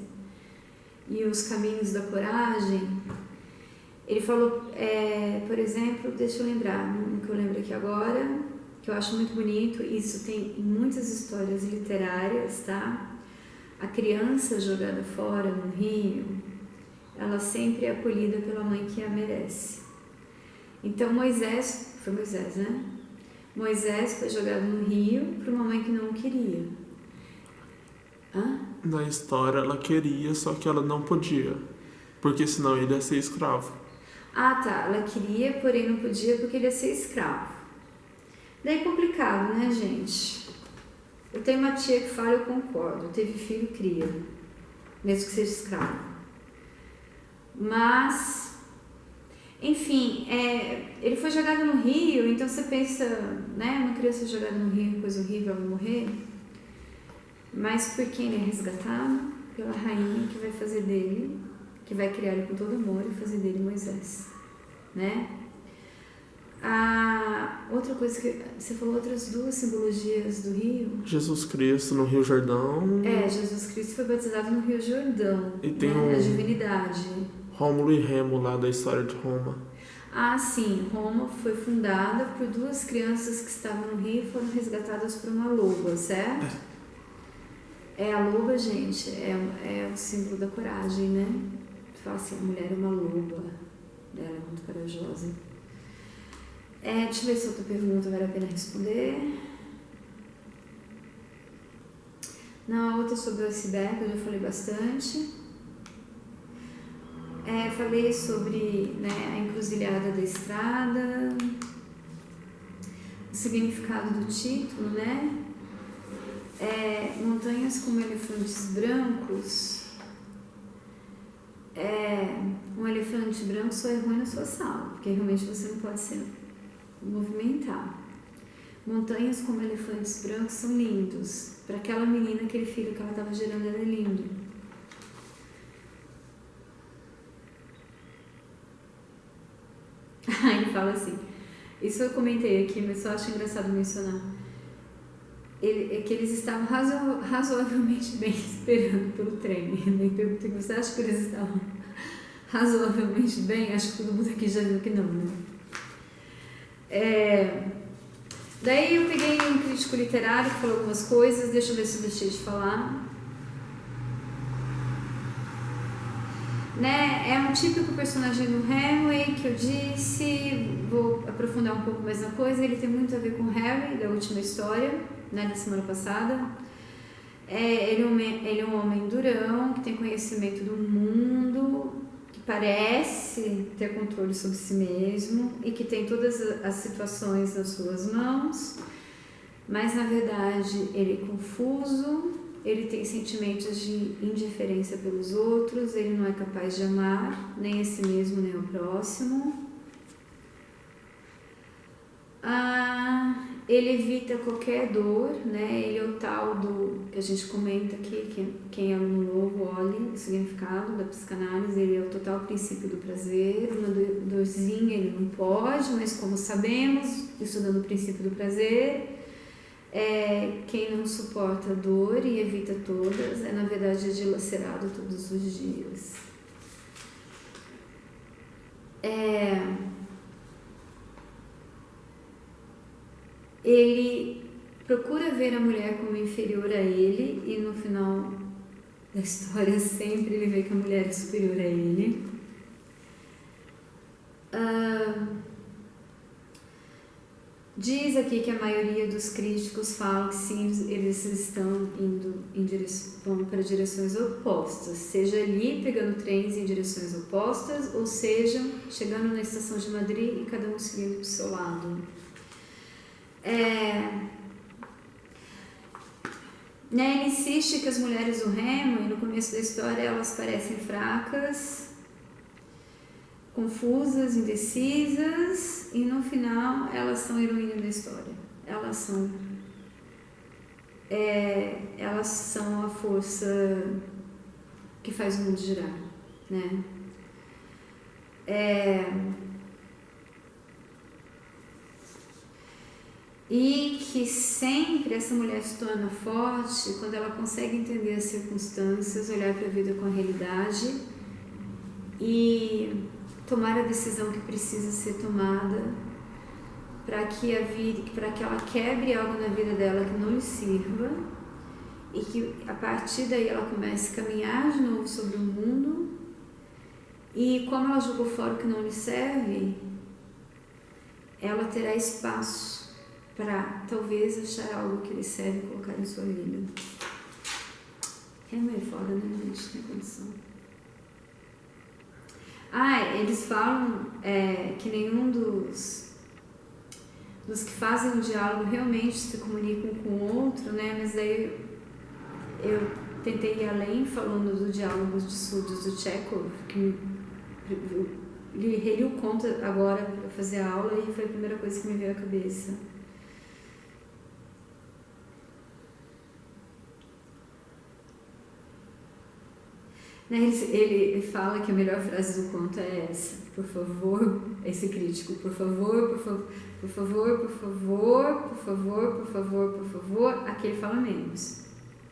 e os caminhos da coragem. Ele falou, por exemplo, deixa eu lembrar, um que eu lembro aqui agora, que eu acho muito bonito, isso tem em muitas histórias literárias, tá? A criança jogada fora no rio, ela sempre é acolhida pela mãe que a merece. Então foi Moisés, né? Moisés foi jogado no rio por uma mãe que não o queria. Na história ela queria, só que ela não podia, porque senão ele ia ser escravo. Tá, ela queria, porém não podia porque ele ia ser escravo. Daí é complicado, né, gente? Eu tenho uma tia que fala, eu concordo, teve filho, cria, mesmo que seja escravo. Mas, enfim, ele foi jogado no rio, então você pensa, né, uma criança jogada no rio, coisa horrível, vai morrer. Mas por quem ele é resgatado? Pela rainha que vai fazer dele, que vai criar ele com todo amor e fazer dele Moisés, né? Outra coisa que você falou, outras duas simbologias do rio. Jesus Cristo no Rio Jordão. Jesus Cristo foi batizado no Rio Jordão. E tem a divindade. Rômulo e Remo lá da história de Roma. Sim, Roma foi fundada por duas crianças que estavam no rio e foram resgatadas por uma loba, certo? A loba, gente, é o símbolo da coragem, né? Você fala assim, a mulher é uma loba, ela é muito corajosa. Deixa eu ver se outra pergunta vale a pena responder. Não, a outra sobre o iceberg, eu já falei bastante. Falei sobre, né, a encruzilhada da estrada, o significado do título, né? Montanhas como elefantes brancos. Um elefante branco só é ruim na sua sala, porque realmente você não pode se movimentar. Montanhas como elefantes brancos são lindos. Para aquela menina, aquele filho que ela estava gerando era lindo. Ele fala assim, isso eu comentei aqui, mas só acho engraçado mencionar. Que eles estavam razoavelmente bem esperando pelo trem. Nem perguntei, você acha que eles estavam razoavelmente bem? Acho que todo mundo aqui já viu que não, né? Daí eu peguei um crítico literário que falou algumas coisas, deixa eu ver se eu deixei de falar. Né? É um típico personagem do Hemingway que eu disse, vou aprofundar um pouco mais na coisa, ele tem muito a ver com o Harry, da última história, né, da semana passada. Ele é um homem durão, que tem conhecimento do mundo, que parece ter controle sobre si mesmo e que tem todas as situações nas suas mãos, mas na verdade ele é confuso, ele tem sentimentos de indiferença pelos outros, ele não é capaz de amar nem a si mesmo nem o próximo. ele evita qualquer dor, né? Ele é o tal do, que a gente comenta aqui, quem é aluno novo, olhe o significado da psicanálise, ele é o total princípio do prazer, uma dorzinha ele não pode, mas como sabemos, estudando o princípio do prazer, quem não suporta a dor e evita todas, na verdade dilacerado todos os dias. Ele procura ver a mulher como inferior a ele e no final da história sempre ele vê que a mulher é superior a ele. Diz aqui que a maioria dos críticos falam que sim, eles estão vão para direções opostas, seja ali pegando trens em direções opostas, ou seja, chegando na estação de Madrid e cada um seguindo para o seu lado. Ele insiste que as mulheres do Hemingway, no começo da história, elas parecem fracas, confusas, indecisas, e no final elas são heroínas da história. Elas são a força que faz o mundo girar, né? E que sempre essa mulher se torna forte quando ela consegue entender as circunstâncias, olhar para a vida com a realidade e tomar a decisão que precisa ser tomada para que ela quebre algo na vida dela que não lhe sirva e que a partir daí ela comece a caminhar de novo sobre o mundo, e como ela jogou fora o que não lhe serve, ela terá espaço para talvez achar algo que lhe serve e colocar em sua vida. É meio foda, né, gente? Tem condição. Eles falam que nenhum dos que fazem o diálogo realmente se comunicam com o outro, né? Mas daí eu tentei ir além falando do diálogo de surdos do Chekhov, que reli o conto agora para fazer a aula e foi a primeira coisa que me veio à cabeça. Ele fala que a melhor frase do conto é essa: por favor, esse crítico, por favor, por favor, por favor, por favor, por favor, por favor, por favor. Aqui ele fala menos,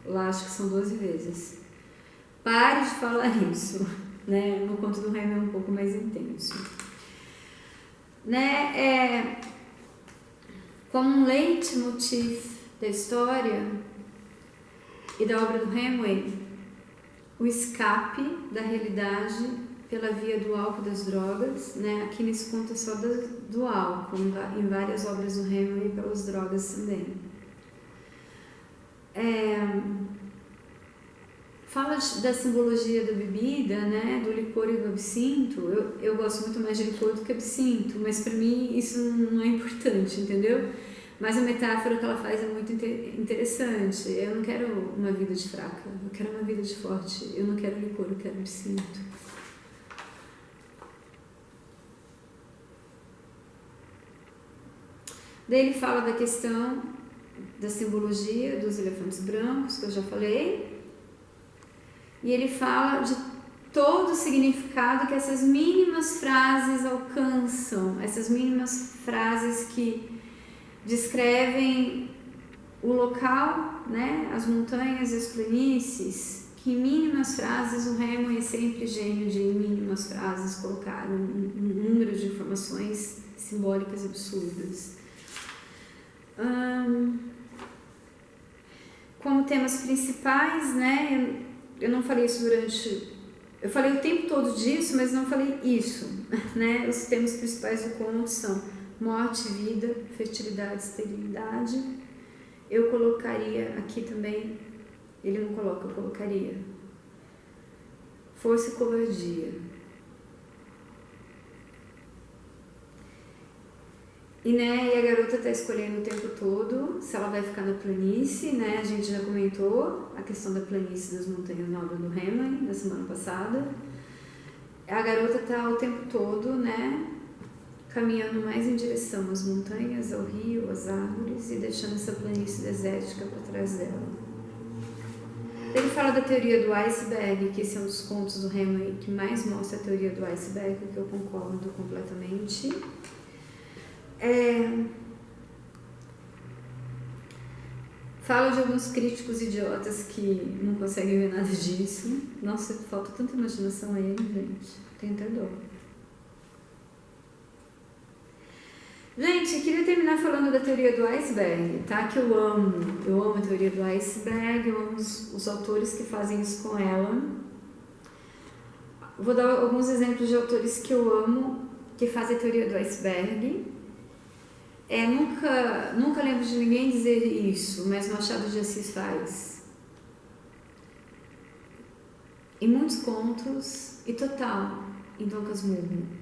lá acho que são 12 vezes. Pare de falar isso, né? No conto do Hemingway é um pouco mais intenso, né? Como um leitmotiv da história e da obra do Hemingway, o escape da realidade pela via do álcool e das drogas, né? Aqui nesse conto é só do álcool, em várias obras do Hemingway pelas drogas também. Fala da simbologia da bebida, né? Do licor e do absinto. Eu gosto muito mais de licor do que absinto, mas para mim isso não é importante, entendeu? Mas a metáfora que ela faz é muito interessante. Eu não quero uma vida de fraca, eu quero uma vida de forte. Eu não quero licor, eu quero absinto. Daí ele fala da questão da simbologia dos elefantes brancos, que eu já falei. E ele fala de todo o significado que essas mínimas frases alcançam, essas mínimas frases que descrevem o local, né, as montanhas e as planícies, que em mínimas frases o Hemingway é sempre gênio de em mínimas frases colocar um número de informações simbólicas absurdas. Como temas principais, né, eu não falei isso eu falei o tempo todo disso, mas não falei isso, né, os temas principais do conto são morte, vida, fertilidade, esterilidade. Eu colocaria aqui também, ele não coloca, eu colocaria força e covardia. E a garota está escolhendo o tempo todo se ela vai ficar na planície, né? A gente já comentou a questão da planície das montanhas na obra do Hemingway, da semana passada. A garota está o tempo todo, né? caminhando mais em direção às montanhas, ao rio, às árvores e deixando essa planície desértica para trás dela. Ele fala da teoria do iceberg, que esse é um dos contos do Hemingway que mais mostra a teoria do iceberg, que eu concordo completamente. Fala de alguns críticos idiotas que não conseguem ver nada disso. Nossa, falta tanta imaginação a ele, gente. Tenho até dó. Gente, eu queria terminar falando da teoria do iceberg, tá? Que eu amo. Eu amo a teoria do iceberg, eu amo os autores que fazem isso com ela. Vou dar alguns exemplos de autores que eu amo, que fazem a teoria do iceberg. Nunca lembro de ninguém dizer isso, mas Machado de Assis faz. Em muitos contos, e total, em Dom Casmurro.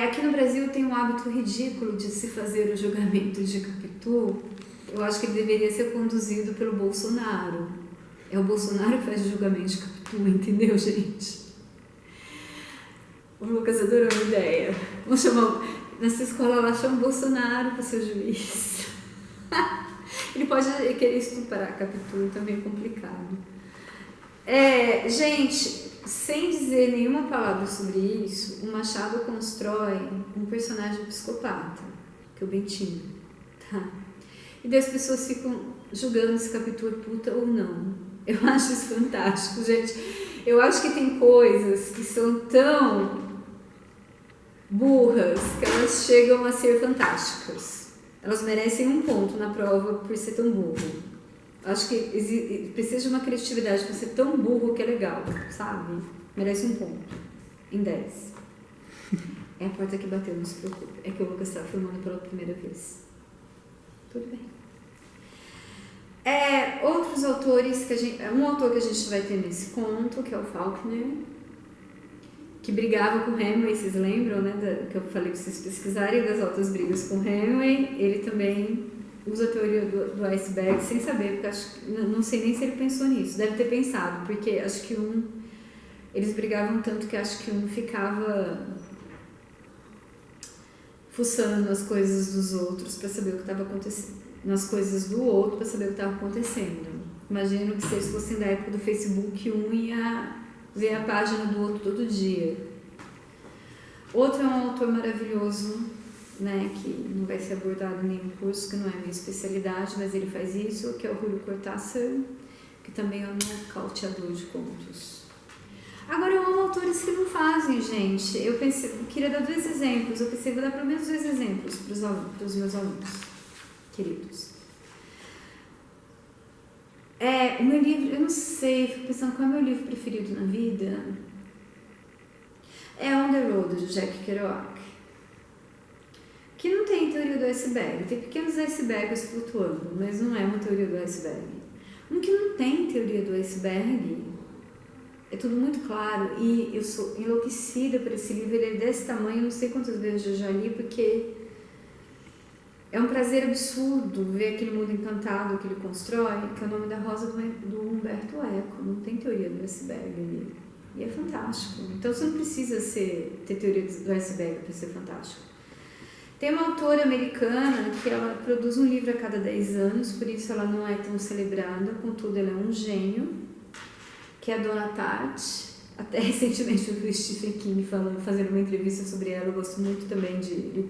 Aqui no Brasil tem um hábito ridículo de se fazer o julgamento de Capitu. Eu acho que ele deveria ser conduzido pelo Bolsonaro. É o Bolsonaro que faz o julgamento de Capitu, entendeu, gente? O Lucas adorou a ideia. Vamos chamar... Nessa escola lá chama o Bolsonaro para ser o juiz. Ele pode querer estuprar Capitu, também é complicado. Gente... Sem dizer nenhuma palavra sobre isso, o Machado constrói um personagem psicopata, que é o Bentinho, tá? E daí as pessoas ficam julgando se Capitu é puta ou não. Eu acho isso fantástico, gente. Eu acho que tem coisas que são tão burras que elas chegam a ser fantásticas. Elas merecem um ponto na prova por ser tão burro. Acho que precisa de uma criatividade para ser tão burro que é legal, sabe? Merece um ponto. Em 10. É a porta que bateu, não se preocupe. É que o Lucas está filmando pela primeira vez. Tudo bem. Outros autores um autor que a gente vai ter nesse conto, que é o Faulkner, que brigava com Hemingway, vocês lembram, né? Que eu falei para vocês pesquisarem das altas brigas com Hemingway. Ele também usa a teoria do iceberg sem saber, porque não sei nem se ele pensou nisso. Deve ter pensado, porque acho que eles brigavam tanto que acho que um ficava fuçando nas coisas dos outros para saber o que estava acontecendo, nas coisas do outro para saber o que estava acontecendo. Imagino que se eles fossem da época do Facebook, um ia ver a página do outro todo dia. Outro é um autor maravilhoso, né, que não vai ser abordado em nenhum curso, que não é minha especialidade, mas ele faz isso, que é o Julio Cortázar, que também é um nocauteador de contos. Agora, eu amo autores que não fazem, gente. Eu queria dar 2 exemplos, eu pensei, vou dar pelo menos 2 exemplos para os meus alunos queridos. O meu livro, eu não sei, fico pensando qual é o meu livro preferido na vida. É On the Road, de Jack Kerouac. Que não tem teoria do iceberg, tem pequenos icebergs flutuando, mas não é uma teoria do iceberg. Um que não tem teoria do iceberg, é tudo muito claro, e eu sou enlouquecida por esse livro, ele é desse tamanho, não sei quantas vezes eu já li, porque é um prazer absurdo ver aquele mundo encantado que ele constrói, que é o nome da Rosa do Humberto Eco, não tem teoria do iceberg ali, e é fantástico. Então você não precisa ter teoria do iceberg para ser fantástico. Tem uma autora americana que ela produz um livro a cada 10 anos, por isso ela não é tão celebrada, contudo ela é um gênio, que é a Dona Tartt. Até recentemente eu vi o Stephen King fazendo uma entrevista sobre ela. Eu gosto muito também de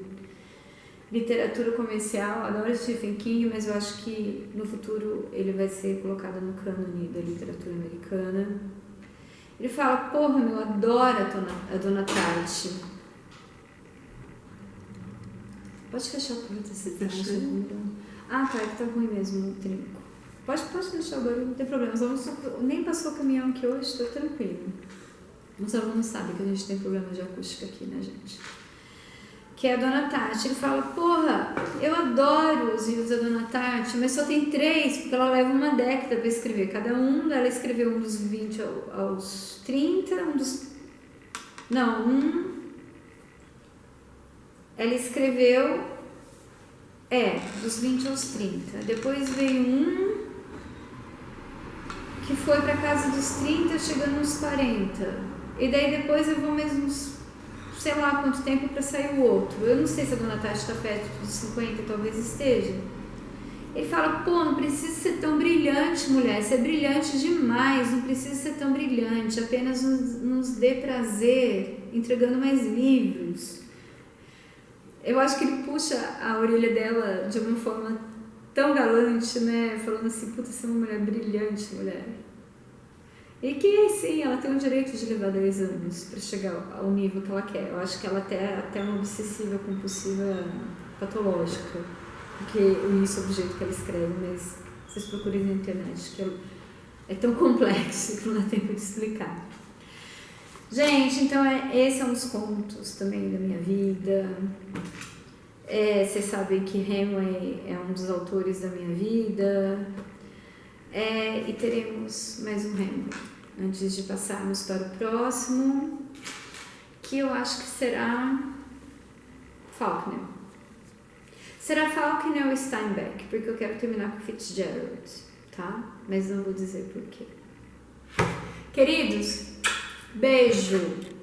literatura comercial, adoro Stephen King, mas eu acho que no futuro ele vai ser colocado no cânone da literatura americana. Ele fala, porra, eu adoro a Dona Tartt. Pode fechar a porta se você acha ruim. Ah, tá, é que tá ruim mesmo o trinco. Pode deixar o barulho, não tem problema. Os alunos nem passou o caminhão aqui hoje, estou tranquilo. Os alunos sabem que a gente tem problema de acústica aqui, né, gente? Que é a Dona Tartt. Ele fala, porra, eu adoro os livros da Dona Tartt, mas só tem 3, porque ela leva uma década para escrever. Cada um, ela escreveu um dos 20 aos 30, ela escreveu, dos 20 aos 30. Depois veio um que foi para casa dos 30, chegando nos 40. E daí depois eu vou mais uns sei lá quanto tempo para sair o outro. Eu não sei se a dona Tati está perto dos 50, talvez esteja. Ele fala, pô, não precisa ser tão brilhante, mulher, você é brilhante demais, não precisa ser tão brilhante, apenas nos dê prazer entregando mais livros. Eu acho que ele puxa a orelha dela de uma forma tão galante, né, falando assim, puta, você é uma mulher brilhante, mulher. E que, sim, ela tem o direito de levar 10 anos para chegar ao nível que ela quer. Eu acho que ela até uma obsessiva, compulsiva, patológica. Porque eu li sobre o jeito que ela escreve, mas vocês procurem na internet, que é tão complexo que não dá tempo de explicar. Gente, então esse é um dos contos também da minha vida. Vocês sabem que Hemingway é um dos autores da minha vida. E teremos mais um Hemingway antes de passarmos para o próximo, que eu acho que será Faulkner. Será Faulkner ou Steinbeck, porque eu quero terminar com Fitzgerald, tá? Mas não vou dizer por quê. Queridos, beijo!